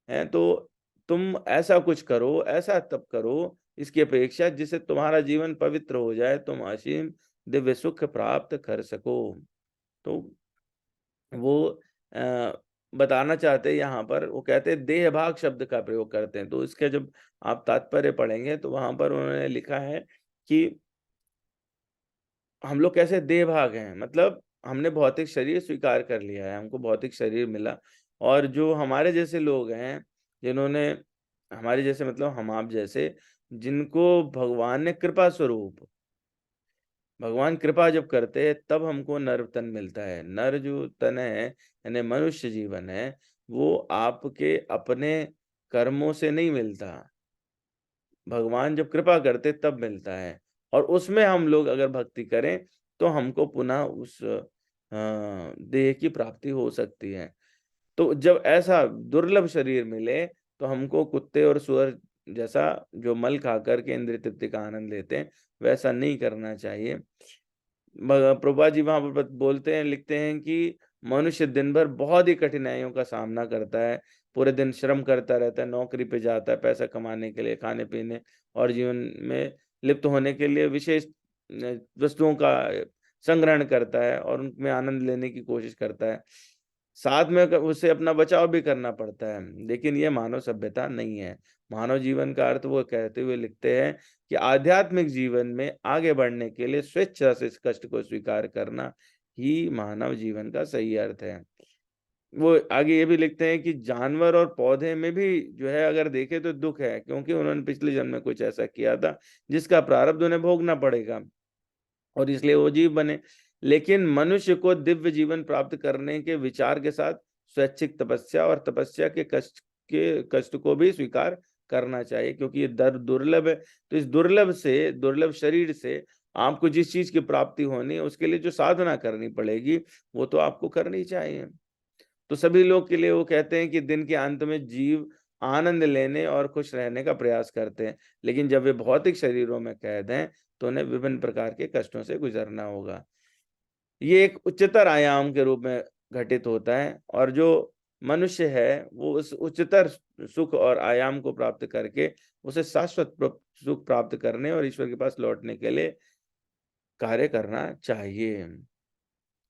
है। तो तुम ऐसा कुछ करो, ऐसा तप करो इसकी अपेक्षा जिससे तुम्हारा जीवन पवित्र हो जाए, तुम असीम दिव्य सुख प्राप्त कर सको। तो वो बताना चाहते हैं यहाँ पर, वो कहते हैं देह भाग शब्द का प्रयोग करते हैं। तो इसके जब आप तात्पर्य पढ़ेंगे तो वहां पर उन्होंने लिखा है कि हम लोग कैसे देह भाग हैं, मतलब हमने भौतिक शरीर स्वीकार कर लिया है, हमको भौतिक शरीर मिला, और जो हमारे जैसे लोग हैं, जिन्होंने हमारे जैसे मतलब हम आप जैसे, जिनको भगवान ने कृपा स्वरूप, भगवान कृपा जब करते हैं तब हमको नर तन मिलता है। नर जो तन है यानी मनुष्य जीवन है, वो आपके अपने कर्मों से नहीं मिलता, भगवान जब कृपा करते तब मिलता है। और उसमें हम लोग अगर भक्ति करें तो हमको पुनः उस देह की प्राप्ति हो सकती है। तो जब ऐसा दुर्लभ शरीर मिले तो हमको कुत्ते और सुअर जैसा जो मल खा करके इंद्रिय तृप्ति का आनंद लेते हैं, वैसा नहीं करना चाहिए। प्रभुपाद जी वहां पर बोलते हैं, लिखते हैं कि मनुष्य दिन भर बहुत ही कठिनाइयों का सामना करता है, पूरे दिन श्रम करता रहता है, नौकरी पे जाता है पैसा कमाने के लिए, खाने पीने और जीवन में लिप्त होने के लिए विशेष वस्तुओं का संग्रहण करता है और उनमें आनंद लेने की कोशिश करता है, साथ में उसे अपना बचाव भी करना पड़ता है। लेकिन ये मानव सभ्यता नहीं है। मानव जीवन का अर्थ वो कहते हुए लिखते हैं कि आध्यात्मिक जीवन में आगे बढ़ने के लिए स्वेच्छा से इस कष्ट को स्वीकार करना ही मानव जीवन का सही अर्थ है। वो आगे ये भी लिखते हैं कि जानवर और पौधे में भी जो है अगर देखे तो दुख है, क्योंकि उन्होंने पिछले जन्म में कुछ ऐसा किया था जिसका प्रारब्ध उन्हें भोगना पड़ेगा और इसलिए वो जीव बने। लेकिन मनुष्य को दिव्य जीवन प्राप्त करने के विचार के साथ स्वैच्छिक तपस्या और तपस्या के कष्ट को भी स्वीकार करना चाहिए, क्योंकि ये दुर्लभ है। तो इस दुर्लभ शरीर से आपको जिस चीज की प्राप्ति होनी है उसके लिए जो साधना करनी पड़ेगी वो तो आपको करनी चाहिए। तो सभी लोग के लिए वो कहते हैं कि दिन के अंत में जीव आनंद लेने और खुश रहने का प्रयास करते हैं, लेकिन जब वे भौतिक शरीरों में कैद हैं तो उन्हें विभिन्न प्रकार के कष्टों से गुजरना होगा। ये एक उच्चतर आयाम के रूप में घटित होता है और जो मनुष्य है वो उस उच्चतर सुख और आयाम को प्राप्त करके उसे शाश्वत सुख प्राप्त करने और ईश्वर के पास लौटने के लिए कार्य करना चाहिए।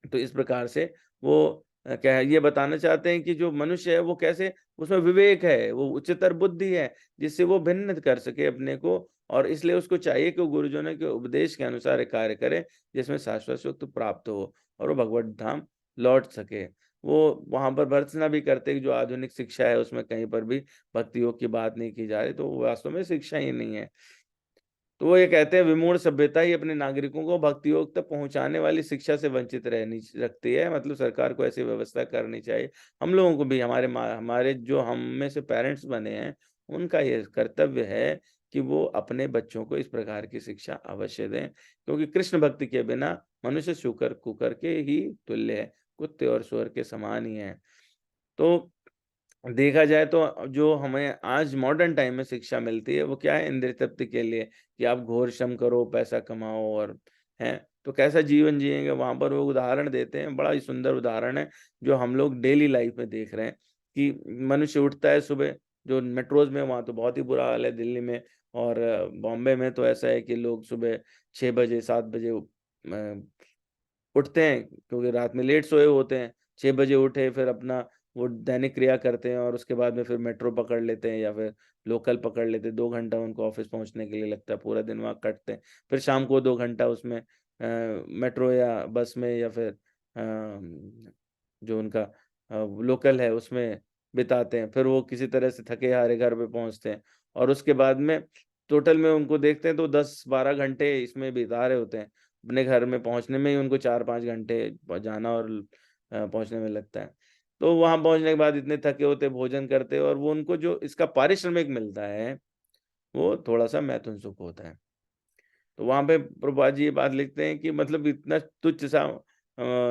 तो इस प्रकार से वो क्या ये बताना चाहते हैं कि जो मनुष्य है वो कैसे, उसमें विवेक है, वो उच्चतर बुद्धि है जिससे वो भिन्न कर सके अपने को, और इसलिए उसको चाहिए कि वो गुरुजनों के उपदेश के अनुसार एक कार्य करे जिसमें शाश्वत सुख प्राप्त हो और वो भगवत धाम लौट सके। वो वहां पर भर्त्सना भी करते कि जो आधुनिक शिक्षा है उसमें कहीं पर भी भक्ति योग की बात नहीं की जा रही, तो वो वास्तव में शिक्षा ही नहीं है। तो वो ये कहते हैं विमूढ़ सभ्यता ही अपने नागरिकों को भक्ति योग तक पहुंचाने वाली शिक्षा से वंचित रहनी रखती है। मतलब सरकार को ऐसी व्यवस्था करनी चाहिए। हम लोगों को भी, हमारे जो हम में से पेरेंट्स बने हैं, उनका ये कर्तव्य है कि वो अपने बच्चों को इस प्रकार की शिक्षा अवश्य दें, क्योंकि कृष्ण भक्ति के बिना मनुष्य शुकर कुकर के ही तुल्य है, कुत्ते और सुअर के समान ही है। तो देखा जाए तो जो हमें आज मॉडर्न टाइम में शिक्षा मिलती है वो क्या है, इंद्रिय तृप्ति के लिए कि आप घोर श्रम करो, पैसा कमाओ, और हैं तो कैसा जीवन जिएंगे। वहां पर वो उदाहरण देते हैं, बड़ा ही सुंदर उदाहरण है जो हम लोग डेली लाइफ में देख रहे हैं कि मनुष्य उठता है सुबह, जो मेट्रोज में वहां तो बहुत ही बुरा हाल है दिल्ली में, और बॉम्बे में तो ऐसा है कि लोग सुबह 6 बजे 7 बजे उठते हैं क्योंकि रात में लेट सोए होते हैं। 6 बजे उठे, फिर अपना वो दैनिक क्रिया करते हैं और उसके बाद में फिर मेट्रो पकड़ लेते हैं या फिर लोकल पकड़ लेते हैं। 2 घंटा उनको ऑफिस पहुंचने के लिए लगता है, पूरा दिन वहाँ कटते हैं। फिर शाम को 2 घंटा उसमें मेट्रो या बस में या फिर जो उनका लोकल है उसमें बिताते हैं। फिर वो किसी तरह से थके हारे घर पे पहुंचते हैं, और उसके बाद में टोटल में उनको देखते हैं तो 10-12 घंटे इसमें बिता रहे होते हैं। अपने घर में पहुंचने में ही उनको 4-5 घंटे जाना और पहुंचने में लगता है। तो वहां पहुंचने के बाद इतने थके होते, भोजन करते, और वो उनको जो इसका पारिश्रमिक मिलता है वो थोड़ा सा मैथुन सुख होता है। तो वहां पे प्रभुपाद जी ये बात लिखते हैं कि मतलब इतना तुच्छ सा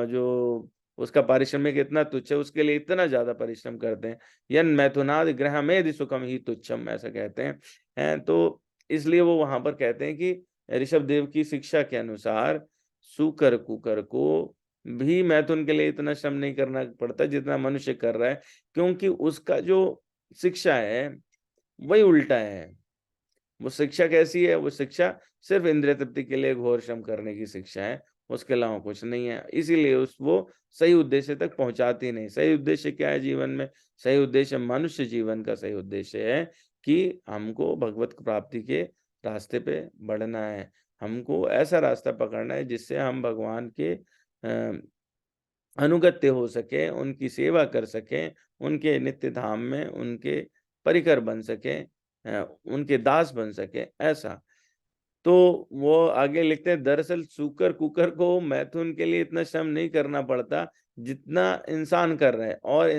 जो उसका पारिश्रमिक इतना तुच्छ है, उसके लिए इतना ज्यादा परिश्रम करते हैं। यन मैथुनाद गृहमेधि सुखम ही तुच्छम, ऐसा कहते हैं। तो इसलिए वो वहां पर कहते हैं कि ऋषभ देव की शिक्षा के अनुसार सुकर कुकर को भी मैथुन के लिए इतना श्रम नहीं करना पड़ता जितना मनुष्य कर रहा है, क्योंकि उसका जो शिक्षा है वही उल्टा है। वो शिक्षा कैसी है, वो शिक्षा सिर्फ इंद्रिय तृप्ति के लिए घोर श्रम करने की शिक्षा है, उसके अलावा कुछ नहीं है। इसीलिए वो सही उद्देश्य तक पहुंचाती नहीं। सही उद्देश्य क्या है जीवन में? सही उद्देश्य, मनुष्य जीवन का सही उद्देश्य है कि हमको भगवत प्राप्ति के रास्ते पे बढ़ना है। हमको ऐसा रास्ता पकड़ना है जिससे हम भगवान के अनुगत्य हो सके, उनकी सेवा कर सकें, उनके नित्य धाम में उनके परिकर बन सके, उनके दास बन सके, ऐसा। तो वो आगे लिखते हैं, दरअसल सूकर कुकर को मैथुन के लिए इतना श्रम नहीं करना पड़ता जितना इंसान कर रहे हैं, और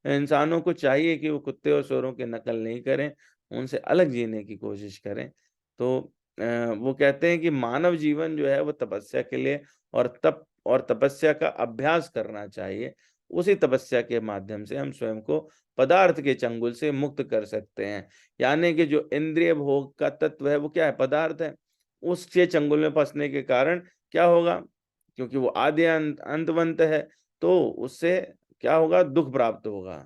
इंसानों को चाहिए कि वो कुत्ते और सुअरों की नकल नहीं करें, उनसे अलग जीने की कोशिश करें। तो वो कहते हैं कि मानव जीवन जो है वो तपस्या के लिए और तपस्या का अभ्यास करना चाहिए। उसी तपस्या के माध्यम से हम स्वयं को पदार्थ के चंगुल से मुक्त कर सकते हैं। यानी कि जो इंद्रिय भोग का तत्व है वो क्या है? पदार्थ है। उसके चंगुल में फंसने के कारण क्या होगा? क्योंकि वो आदि अंतवंत है, तो उससे क्या होगा? दुख प्राप्त होगा।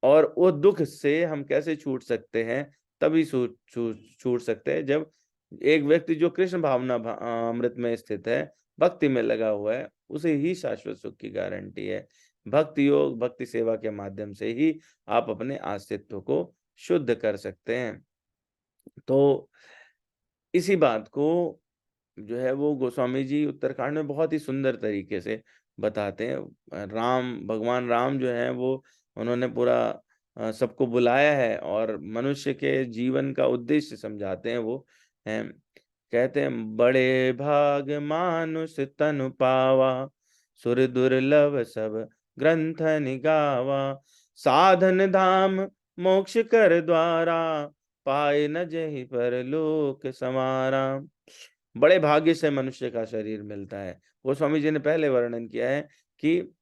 और वो दुख से हम कैसे छूट सकते हैं? तभी छूट सकते हैं जब एक व्यक्ति जो कृष्ण भावना अमृत में स्थित है, भक्ति में लगा हुआ है, उसे ही शाश्वत सुख की गारंटी है। भक्ति योग, भक्ति सेवा के माध्यम से ही आप अपने अस्तित्व को शुद्ध कर सकते हैं। तो इसी बात को जो है वो गोस्वामी जी उत्तरकांड में बहुत ही सुंदर तरीके से बताते हैं। भगवान राम जो है वो उन्होंने पूरा सबको बुलाया है और मनुष्य के जीवन का उद्देश्य समझाते हैं। वो हैं, कहते हैं, बड़े भाग मानुष तनु पावा, सुर दुर्लभ सब ग्रंथ निगावा, साधन धाम मोक्ष कर द्वारा, पाए न जहि पर लोक समारा। बड़े भाग्य से मनुष्य का शरीर मिलता है। वो स्वामी जी ने पहले वर्णन किया है कि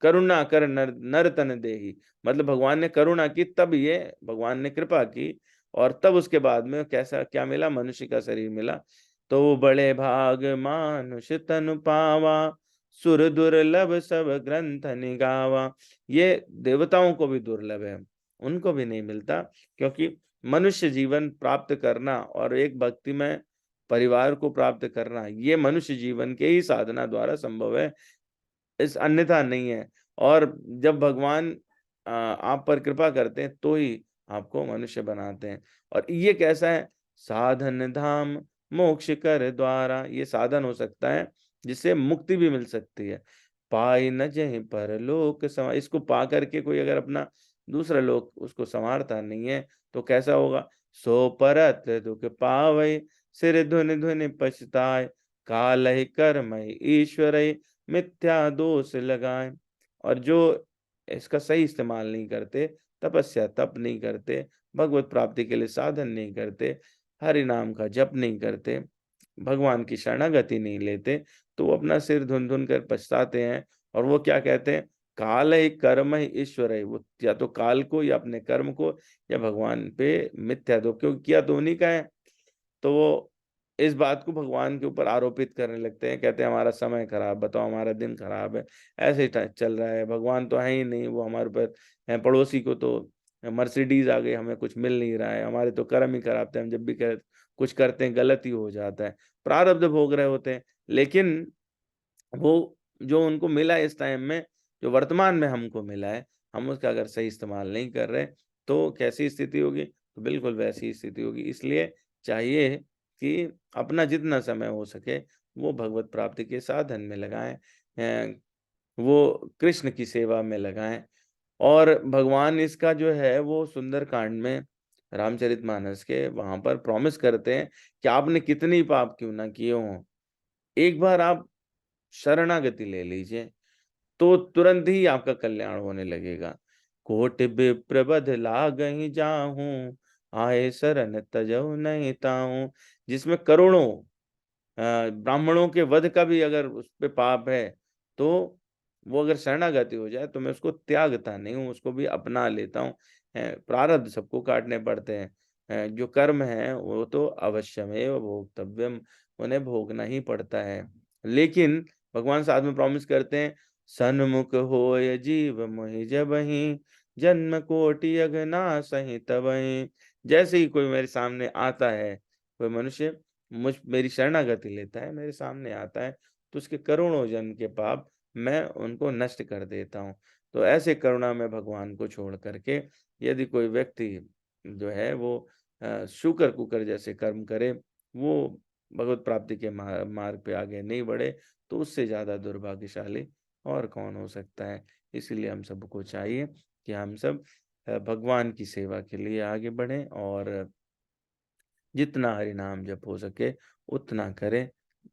करुणा कर नर तन देही, मतलब भगवान ने करुणा की, तब ये भगवान ने कृपा की, और तब उसके बाद में कैसा क्या मिला? मनुष्य का शरीर मिला। तो बड़े भाग मानुष तनु पावा, सुर दुर्लभ सब ग्रंथ निगावा। ये देवताओं को भी दुर्लभ है, उनको भी नहीं मिलता, क्योंकि मनुष्य जीवन प्राप्त करना और एक भक्तिमय परिवार को प्राप्त करना, ये मनुष्य जीवन के ही साधना द्वारा संभव है। इस अन्यथा नहीं है। और जब भगवान आप पर कृपा करते हैं तो ही आपको मनुष्य बनाते हैं। और ये कैसा है? साधन धाम मोक्ष कर द्वारा, ये साधन हो सकता है जिससे मुक्ति भी मिल सकती है। पाई न जहीं परलोक समा, इसको पा करके कोई अगर अपना दूसरा लोक उसको संवारता नहीं है तो कैसा होगा? सो परत दुख पावै, सिर धुनि धुनि पछताए, कालहि कर्महि ईश्वरै, मिथ्या दोष लगाए। और जो इसका सही इस्तेमाल नहीं करते, तपस्या तप नहीं करते, भगवत प्राप्ति के लिए साधन नहीं करते, हरि नाम का जप नहीं करते, भगवान की शरणागति नहीं लेते, तो वो अपना सिर धुन धुन कर पछताते हैं। और वो क्या कहते हैं? काल है कर्म है ईश्वर है। वो या तो काल को या अपने कर्म को या भगवान पे मिथ्या दो, क्योंकि किया तो उन्हीं का है। तो वो इस बात को भगवान के ऊपर आरोपित करने लगते हैं, कहते हैं हमारा समय खराब, बताओ हमारा दिन खराब है, ऐसे ही चल रहा है, भगवान तो है ही नहीं, वो हमारे ऊपर है। पड़ोसी को तो मर्सिडीज आ गई, हमें कुछ मिल नहीं रहा है, हमारे तो कर्म ही खराब थे, हम जब भी कुछ करते हैं गलत ही हो जाता है, प्रारब्ध भोग रहे होते हैं। लेकिन वो जो उनको मिला इस टाइम में, जो वर्तमान में हमको मिला है, हम उसका अगर सही इस्तेमाल नहीं कर रहे तो कैसी स्थिति होगी? तो बिल्कुल वैसी ही स्थिति होगी। इसलिए चाहिए कि अपना जितना समय हो सके वो भगवत प्राप्ति के साधन में लगाएं, वो कृष्ण की सेवा में लगाएं। और भगवान इसका जो है वो सुंदर कांड में, रामचरितमानस के वहां पर प्रॉमिस करते हैं कि आपने कितनी पाप क्यों ना किए हों, एक बार आप शरणागति ले लीजिए तो तुरंत ही आपका कल्याण होने लगेगा। कोटि विप्रबध लागहि जाहूं, आए शरण तजौ नहीं ताहूं। जिसमें करोड़ों ब्राह्मणों के वध का भी अगर उस पे पाप है तो वो अगर शरणागति हो जाए तो मैं उसको त्यागता नहीं हूँ, उसको भी अपना लेता हूँ। प्रारब्ध सबको काटने पड़ते हैं, जो कर्म है वो तो अवश्यमेव भोक्तव्यम, उन्हें भोगना ही पड़ता है। लेकिन भगवान साथ में प्रॉमिस करते हैं, सन्मुख होय जीव मोहि जबहि, जन्म कोटि अघना सहि तबहि। जैसे ही कोई मेरे सामने आता है, कोई मनुष्य मेरी शरणागति लेता है, मेरे सामने आता है, तो उसके करोड़ों जन्म के पाप मैं उनको नष्ट कर देता हूँ। तो ऐसे करुणा में भगवान को छोड़ करके यदि कोई व्यक्ति जो है वो शुकर कुकर जैसे कर्म करे, वो भगवत प्राप्ति के मार्ग पे आगे नहीं बढ़े, तो उससे ज्यादा दुर्भाग्यशाली और कौन हो सकता है। इसीलिए हम सबको चाहिए कि हम सब भगवान की सेवा के लिए आगे बढ़ें और जितना हरि नाम जप हो सके उतना करें।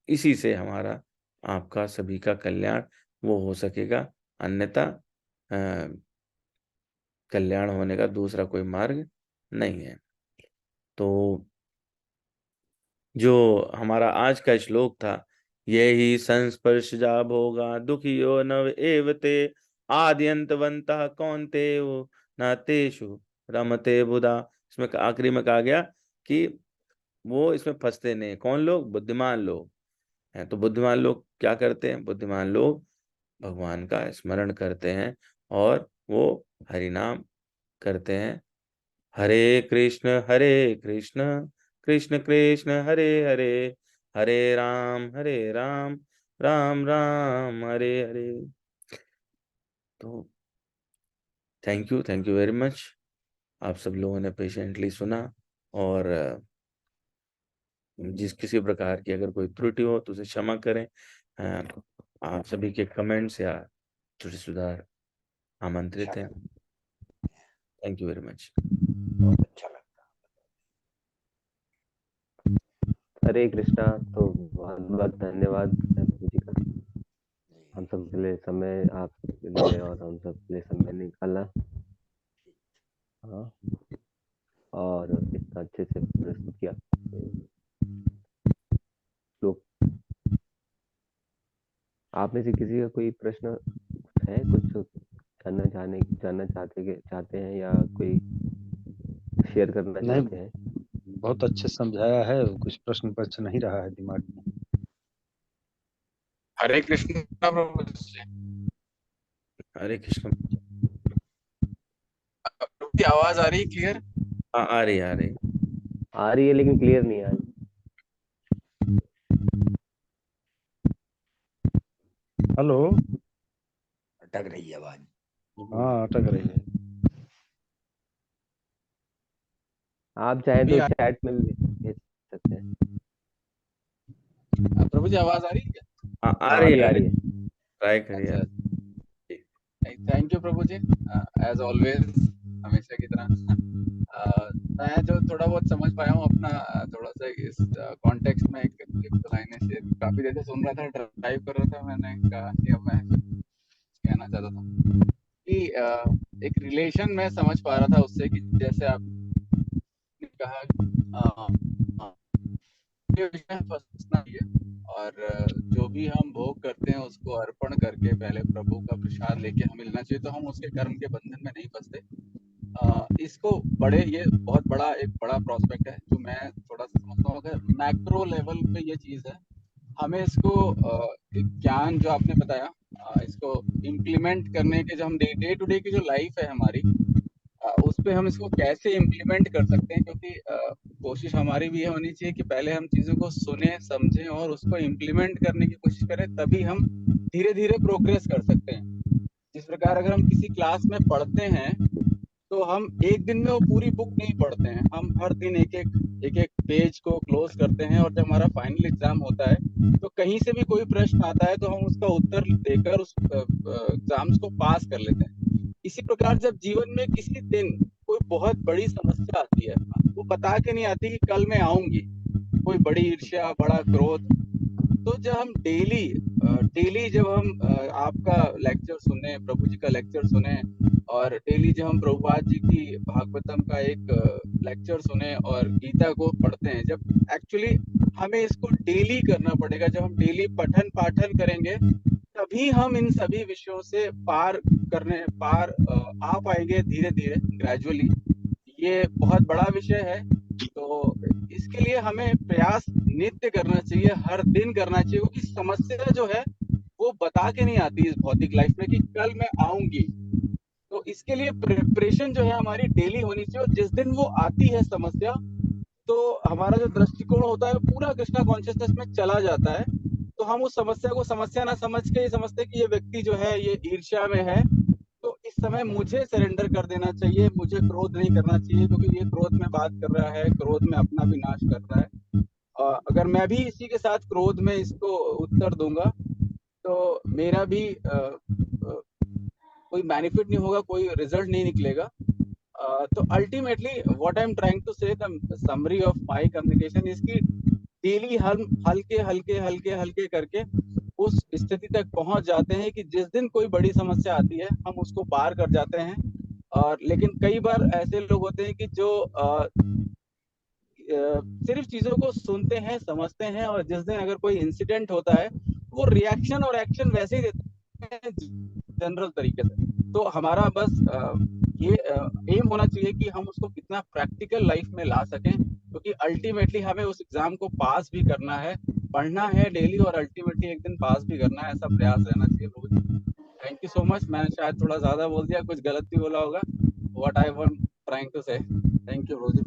इसी से हमारा आपका सभी का कल्याण वो हो सकेगा। अन्यथा कल्याण होने का दूसरा कोई मार्ग नहीं है। तो जो हमारा आज का श्लोक था, यही संस्पर्श जा भोगा दुखियो नव एवते, आद्यंतवंतः कौन्तेयो न तेषु रमते बुधा। इसमें आखिरी में कहा गया कि वो इसमें फंसते नहीं। कौन लोग? बुद्धिमान लोग हैं। तो बुद्धिमान लोग क्या करते हैं? बुद्धिमान लोग भगवान का स्मरण करते हैं और वो हरि नाम करते हैं। हरे कृष्ण कृष्ण कृष्ण हरे हरे, हरे राम राम राम हरे हरे। तो थैंक यू वेरी मच। आप सब लोगों ने पेशेंटली सुना और जिस किसी प्रकार की अगर कोई त्रुटि हो तो उसे क्षमा करें। आप सभी के कमेंट्स या त्रुटि सुधार आमंत्रित हैं। Thank you very much. बहुत अच्छा लगा। हरे कृष्णा। तो बहुत बहुत धन्यवाद प्रभु जी का, हम सब के लिए समय आपके लिए और हम सब के लिए समय निकाला। हाँ, और इतना अच्छे से प्रस्तुत किया श्लोक। आप में से किसी का कोई प्रश्न है, कुछ जानना चाहते हैं या कोई शेयर करना नहीं, चाहते हैं? बहुत अच्छे समझाया है, कुछ प्रश्न बच नहीं रहा है दिमाग में। हरे कृष्ण प्रभु जी। हरे कृष्ण। प्रभु जी, आवाज आ रही है क्लियर? आ रही आ रही है लेकिन क्लियर नहीं आ रही। हेलो। अटक रही है आवाज। हाँ अटक रही है। आप चाहें नहीं तो आ- चैट में भी भेज सकते हैं। प्रभु जी आवाज आ रही है क्या? हाँ आ हाँ रही अभी है, आ रही है। ट्राई करिए अच्छा, आप। Thank you Prabhu ji, as always, हमेशा की तरह। मैं जो थोड़ा बहुत समझ पाया हूँ अपना, थोड़ा सा इस कॉन्टेक्स्ट में एक दो लाइनें शेयर, काफी देर से सुन रहा था, ड्राइव कर रहा था, मैंने कहा कि अब मैं कहना चाहता था कि एक रिलेशन में समझ पा रहा था उससे, कि जैसे आपने कहा ये विषय में फंसना ही है, और जो भी हम भोग करते हैं उसको अर्पण करके पहले प्रभु का प्रसाद लेके हमें लेना चाहिए, तो हम उसके कर्म के बंधन में नहीं फंसते। इसको ये बहुत बड़ा एक बड़ा प्रोस्पेक्ट है जो मैं थोड़ा सा समझता हूँ। अगर मैक्रो लेवल पे ये चीज है, हमें इसको एक ज्ञान जो आपने बताया, इसको इम्प्लीमेंट करने के, जो हम डे टू डे की जो लाइफ है हमारी, उस पे हम इसको कैसे इम्प्लीमेंट कर सकते हैं, क्योंकि कोशिश हमारी भी ये होनी चाहिए कि पहले हम चीजों को सुने समझें और उसको इम्प्लीमेंट करने की कोशिश करें, तभी हम धीरे धीरे प्रोग्रेस कर सकते हैं। जिस प्रकार अगर हम किसी क्लास में पढ़ते हैं तो हम एक दिन में वो पूरी बुक नहीं पढ़ते हैं, हम हर दिन एक एक पेज को क्लोज करते हैं, और जब हमारा फाइनल एग्जाम होता है तो कहीं से भी कोई प्रश्न आता है तो हम उसका उत्तर देकर उस एग्जाम्स को पास कर लेते हैं। इसी प्रकार जब जीवन में किसी दिन कोई बहुत बड़ी समस्या आती है, वो बता के नहीं आती कि कल मैं आऊंगी, कोई बड़ी ईर्ष्या, बड़ा क्रोध, तो जब हम डेली जब हम आपका लेक्चर सुने, प्रभु जी का लेक्चर सुने, और डेली जब हम प्रभुपाद जी की भागवतम का एक लेक्चर सुने और गीता को पढ़ते हैं, जब एक्चुअली हमें इसको डेली करना पड़ेगा, जब हम डेली पठन पाठन करेंगे तभी हम इन सभी विषयों से पार आ पाएंगे, धीरे धीरे ग्रेजुअली। ये बहुत बड़ा विषय है, तो इसके लिए हमें प्रयास नित्य करना चाहिए, हर दिन करना चाहिए, क्योंकि समस्या जो है वो बता के नहीं आती इस भौतिक लाइफ में कि कल मैं आऊंगी। तो इसके लिए प्रिपरेशन जो है हमारी डेली होनी चाहिए, और जिस दिन वो आती है समस्या, तो हमारा जो दृष्टिकोण होता है वो पूरा कृष्णा कॉन्शियसनेस में चला जाता है। तो हम उस समस्या को समस्या ना समझ के ये समझते कि ये व्यक्ति जो है ये ईर्ष्या में है, तो इस समय मुझे सरेंडर कर देना चाहिए, मुझे क्रोध नहीं करना चाहिए, क्योंकि ये क्रोध में बात कर रहा है, क्रोध में अपना भी नाश कर रहा है। अगर मैं भी इसी के साथ क्रोध में इसको उत्तर दूंगा तो मेरा भी कोई बेनिफिट नहीं होगा, कोई रिजल्ट नहीं निकलेगा। तो ultimately what I am trying to say, the summary of my communication is कि डेली हम हल्के हल्के हल्के हल्के करके उस स्थिति तक पहुंच जाते हैं कि जिस दिन कोई बड़ी समस्या आती है हम उसको पार कर जाते हैं। और लेकिन कई बार ऐसे लोग होते हैं कि जो सिर्फ चीजों को सुनते हैं, समझते हैं, और जिस दिन अगर कोई इंसिडेंट होता है वो रिएक्शन और एक्शन वैसे ही देते हैं जनरल तरीके से। तो हमारा बस ये एम होना चाहिए कि हम उसको कितना प्रैक्टिकल लाइफ में ला सकें, क्योंकि अल्टीमेटली हमें उस एग्जाम को पास भी करना है, पढ़ना है डेली, और अल्टीमेटली एक दिन पास भी करना है, ऐसा प्रयास रहना चाहिए रोज। Thank you so much. मैंने शायद थोड़ा ज्यादा बोल दिया, कुछ गलत भी बोला होगा। What I want trying to say. Thank you Rosy.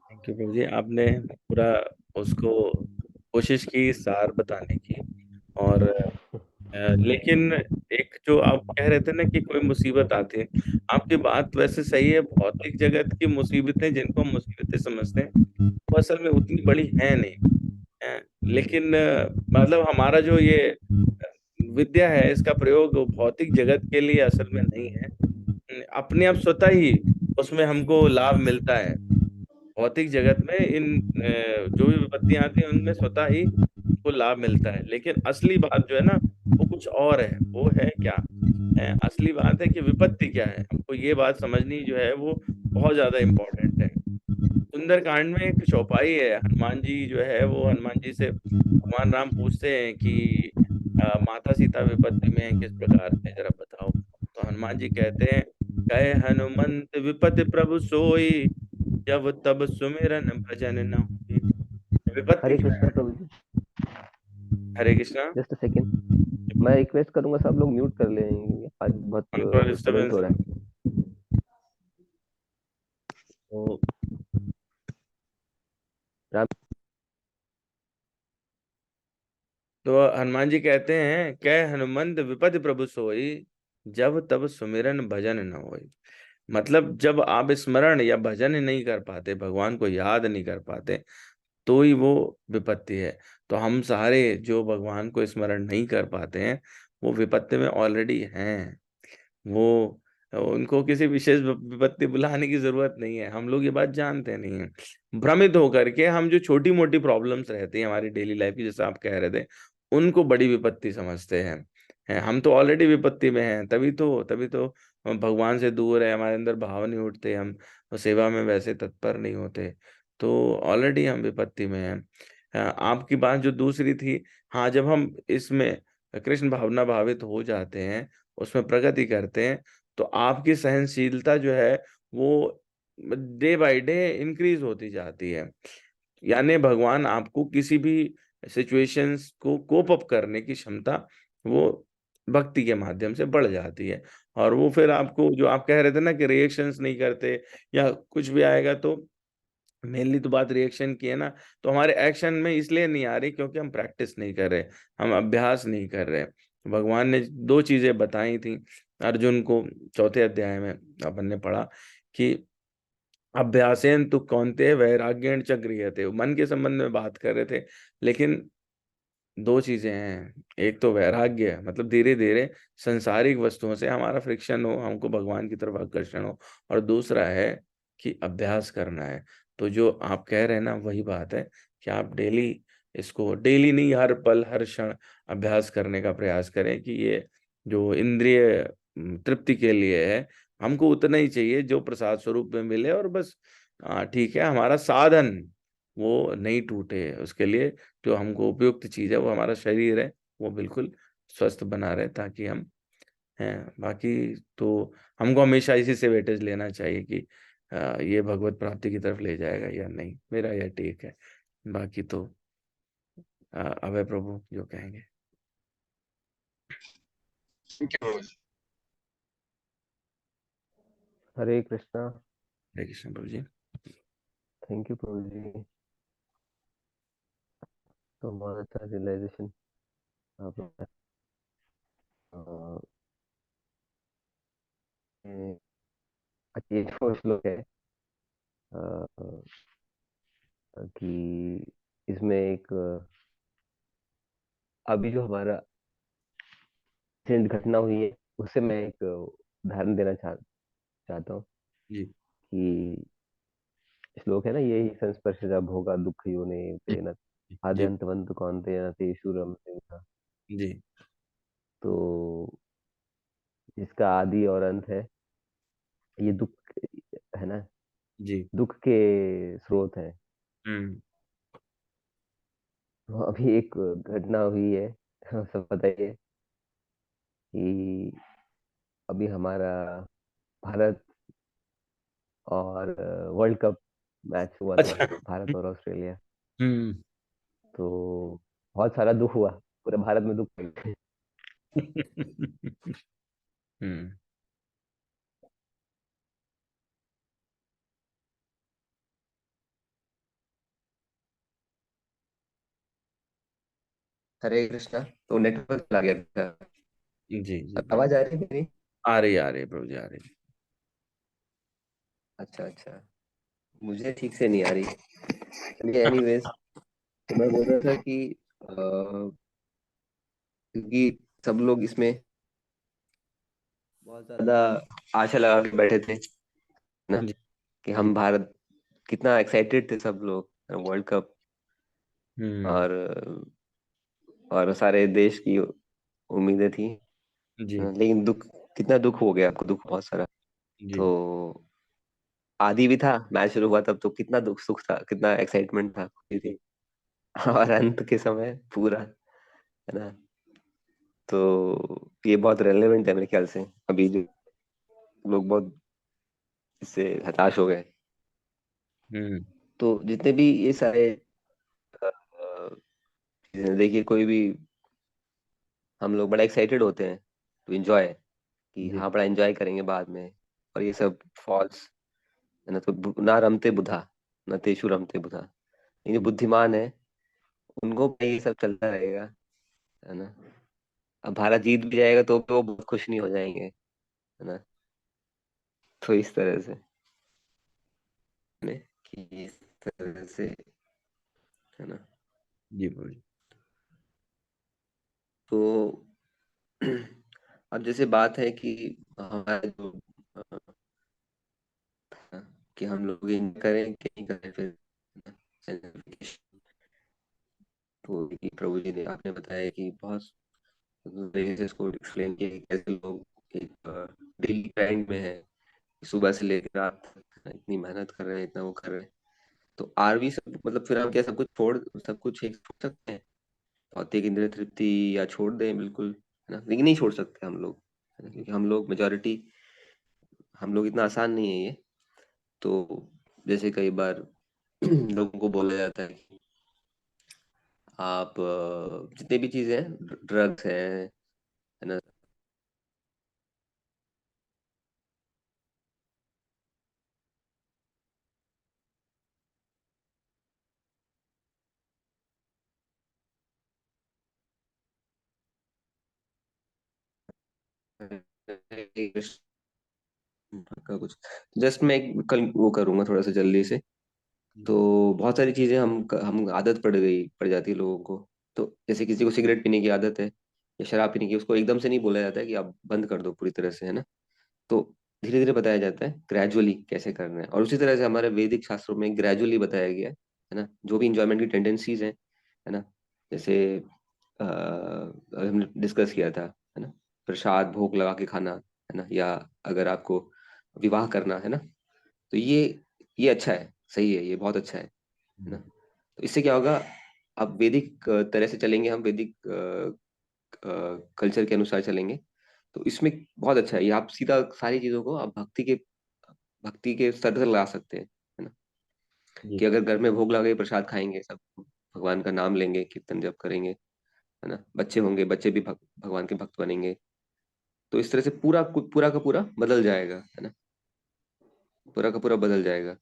Thank you प्रभु जी, आपने पूरा उसको कोशिश की सार बताने की। और लेकिन एक जो आप कह रहे थे ना कि कोई मुसीबत आती है, आपकी बात वैसे सही है। भौतिक जगत की मुसीबतें जिनको हम मुसीबतें समझते हैं वो असल में उतनी बड़ी है नहीं। लेकिन मतलब हमारा जो ये विद्या है इसका प्रयोग भौतिक जगत के लिए असल में नहीं है। अपने आप स्वतः ही उसमें हमको लाभ मिलता है। भौतिक जगत में इन जो भी विपत्तियां आती हैं उनमें स्वतः ही को लाभ मिलता है, लेकिन असली बात जो है ना वो कुछ और है। वो है क्या? असली बात है कि विपत्ति क्या है, हमको ये बात समझनी जो है वो बहुत ज्यादा इम्पोर्टेंट है। सुंदरकांड में एक चौपाई है, हनुमान जी जो है वो हनुमान जी से भगवान राम पूछते हैं कि माता सीता विपत्ति में है, किस प्रकार से जरा बताओ। तो हनुमान जी कहते हैं, कहे हनुमंत विपत्ति प्रभु सोई, जब तब सुमिरन भजन न होई। विपत्ति हरे क्या कृष्णा है? प्रभु जी। Hare Krishna. Just a second, मैं रिक्वेस्ट करूंगा सब लोग म्यूट कर लेंगे, आज बहुत थोड़ा डिस्टरबेंस डिस्टरबेंस हो है। रहा है। तो राम तो हनुमान जी कहते हैं, कह हनुमंत विपद प्रभु सोई, जब तब सुमिरन भजन न होई। मतलब जब आप स्मरण या भजन नहीं कर पाते, भगवान को याद नहीं कर पाते, तो ही वो विपत्ति है। तो हम सारे जो भगवान को स्मरण नहीं कर पाते हैं, वो विपत्ति में ऑलरेडी हैं। वो उनको किसी विशेष विपत्ति बुलाने की जरूरत नहीं है, हम लोग ये बात जानते नहीं है। भ्रमित होकर के हम जो छोटी मोटी प्रॉब्लम्स रहती हैं हमारी डेली लाइफ की, जैसे आप कह रहे थे, उनको बड़ी विपत्ति समझते हैं। हम तो ऑलरेडी विपत्ति में हैं, तभी तो हम भगवान से दूर है, हमारे अंदर भाव नहीं उठते, हम सेवा में वैसे तत्पर नहीं होते, तो ऑलरेडी हम विपत्ति में हैं। आपकी बात जो दूसरी थी, हाँ, जब हम इसमें कृष्ण भावना भावित हो जाते हैं, उसमें प्रगति करते हैं, तो आपकी सहनशीलता जो है वो डे बाय डे इंक्रीज होती जाती है। यानी भगवान आपको किसी भी सिचुएशंस को कोप अप करने की क्षमता वो भक्ति के माध्यम से बढ़ जाती है। और वो फिर आपको, जो आप कह रहे थे ना कि रिएक्शंस नहीं करते या कुछ भी आएगा, तो मेनली तो बात रिएक्शन की है ना, तो हमारे एक्शन में इसलिए नहीं आ रही क्योंकि हम प्रैक्टिस नहीं कर रहे, हम अभ्यास नहीं कर रहे। भगवान ने दो चीजें बताई थी अर्जुन को, चौथे अध्याय में अपन ने पढ़ा कि अभ्यासेन तु कौन्तेय वैराग्येण च गृह्यते। मन के संबंध में बात कर रहे थे, लेकिन दो चीजें हैं। एक तो वैराग्य, मतलब धीरे धीरे संसारिक वस्तुओं से हमारा फ्रिक्शन हो, हमको भगवान की तरफ आकर्षण हो, और दूसरा है कि अभ्यास करना है। तो जो आप कह रहे हैं ना, वही बात है कि आप डेली इसको, डेली नहीं, हर पल हर क्षण अभ्यास करने का प्रयास करें कि ये जो इंद्रिय तृप्ति के लिए है, हमको उतना ही चाहिए जो प्रसाद स्वरूप में मिले, और बस ठीक है, हमारा साधन वो नहीं टूटे, उसके लिए जो हमको उपयुक्त चीज है वो हमारा शरीर है, वो बिल्कुल स्वस्थ बना रहे, ताकि हम हैं। बाकी तो हमको हमेशा इसी से वेटेज लेना चाहिए कि ये भगवत प्राप्ति की तरफ ले जाएगा या नहीं, मेरा यह टेक है। बाकी तो अभय प्रभु जो कहेंगे। हरे कृष्णा। हरे कृष्ण प्रभु जी। थैंक यू प्रभु जी। तो बहुत अच्छा रियलाइजेशन आपने। ये जो श्लोक है कि इसमें एक अभी जो हमारा घटना हुई है, उससे मैं एक उदाहरण देना चाहता हूँ जी कि श्लोक है ना, यही संस्पर्शजा भोगा दुख योने ते न जी आद्यंतवंत कौन्तेय न तेषु रमते न। जी तो जिसका आदि और अंत है, ये दुख है ना, जी। दुख के स्रोत है। हम्म। तो अभी एक घटना हुई है, सब पता ही है कि अभी हमारा भारत और वर्ल्ड कप मैच हुआ था, अच्छा। भारत और ऑस्ट्रेलिया। हम्म। तो बहुत सारा दुख हुआ, पूरे भारत में दुख हुआ। हम्म। हरे कृष्णा। तो नेटवर्क चला गया था। जी जी आवाज आ रही है मेरी? आ रही है प्रभु जी, आ रही है। अच्छा अच्छा, मुझे ठीक से नहीं आ रही। चलिए एनीवेज, तो मैं बोल रहा था कि क्योंकि सब लोग इसमें बहुत ज्यादा आशा लगा के बैठे थे ना, जी कि जी। हम भारत, कितना एक्साइटेड थे सब लोग वर्ल्ड कप, हम्म। और सारे देश की उम्मीदें थी। जी लेकिन दुख, कितना दुख हो गया, आपको दुख बहुत सारा। जी तो आदि भी था, मैच शुरू हुआ तब तो कितना दुख सुख था, कितना एक्साइटमेंट था, खुशी थी। और अंत के समय पूरा, है ना। तो ये बहुत रेलेवेंट है मेरे ख्याल से, अभी जो लोग बहुत इससे हताश हो गए। हम्म। तो जितने भी ये सारे चीजें, देखिए कोई भी, हम लोग बड़ा एक्साइटेड होते हैं टू एंजॉय, कि जी हाँ बड़ा एंजॉय करेंगे बाद में, और ये सब फॉल्स, है ना। तो ना रमते बुधा, न तेषु रमते बुधा। ये जो बुद्धिमान है, उनको ये सब चलता रहेगा, है ना। अब भारत जीत भी जाएगा तो भी वो बहुत खुश नहीं हो जाएंगे, है ना। तो इस तरह से ने कि इस तरह से, है ना। जी बोलिए। तो अब जैसे बात है कि हमारा जो था कि हम लोग enjoy करें कि नहीं करें फिर, है ना, self-education। तो ये प्रभु जी ने आपने बताया कि बहुत तरीके से इसको एक्सप्लेन किया कि कैसे लोग एक डेली ग्राइंड में है, सुबह से लेकर रात तक इतनी मेहनत कर रहे हैं, इतना वो कर रहे हैं। तो आरवी सब मतलब फिर हम क्या सब कुछ एक छोड़ सकते हैं, भौतिक इंद्रिय तृप्ति, या छोड़ दें बिल्कुल, है ना। लेकिन नहीं छोड़ सकते हम लोग, है ना, क्योंकि हम लोग मेजोरिटी, हम लोग इतना आसान नहीं है ये। तो जैसे कई बार लोगों को बोला जाता है कि आप जितने भी चीजें हैं, ड्रग्स हैं, है ना, का कुछ, जस्ट मैं कल वो करूंगा थोड़ा सा जल्दी से। तो बहुत सारी चीजें हम आदत पड़ जाती है लोगों को। तो जैसे किसी को सिगरेट पीने की आदत है या शराब पीने की, उसको एकदम से नहीं बोला जाता है कि आप बंद कर दो पूरी तरह से, है ना। तो धीरे धीरे बताया जाता है ग्रेजुअली कैसे करना है। और उसी तरह से हमारे वैदिक शास्त्रों में ग्रेजुअली बताया गया है ना, जो भी इंजॉयमेंट की टेंडेंसीज हैं, है ना। जैसे हमने डिस्कस किया था, है ना, प्रसाद भोग लगा के खाना, है ना, या अगर आपको विवाह करना है ना, तो ये अच्छा है, सही है, ये बहुत अच्छा है ना। तो इससे क्या होगा, अब वैदिक तरह से चलेंगे, हम वैदिक कल्चर के अनुसार चलेंगे, तो इसमें बहुत अच्छा है ये। आप सीधा सारी चीजों को आप भक्ति के स्तर से ला सकते हैं, है ना। जी कि अगर घर में भोग लगे प्रसाद खाएंगे, सब भगवान का नाम लेंगे, कीर्तन जप करेंगे, है ना, बच्चे होंगे, बच्चे भी भगवान के भक्त बनेंगे। तो इस तरह से पूरा का पूरा बदल जाएगा, है ना, पूरा का पूरा बदल जाएगा।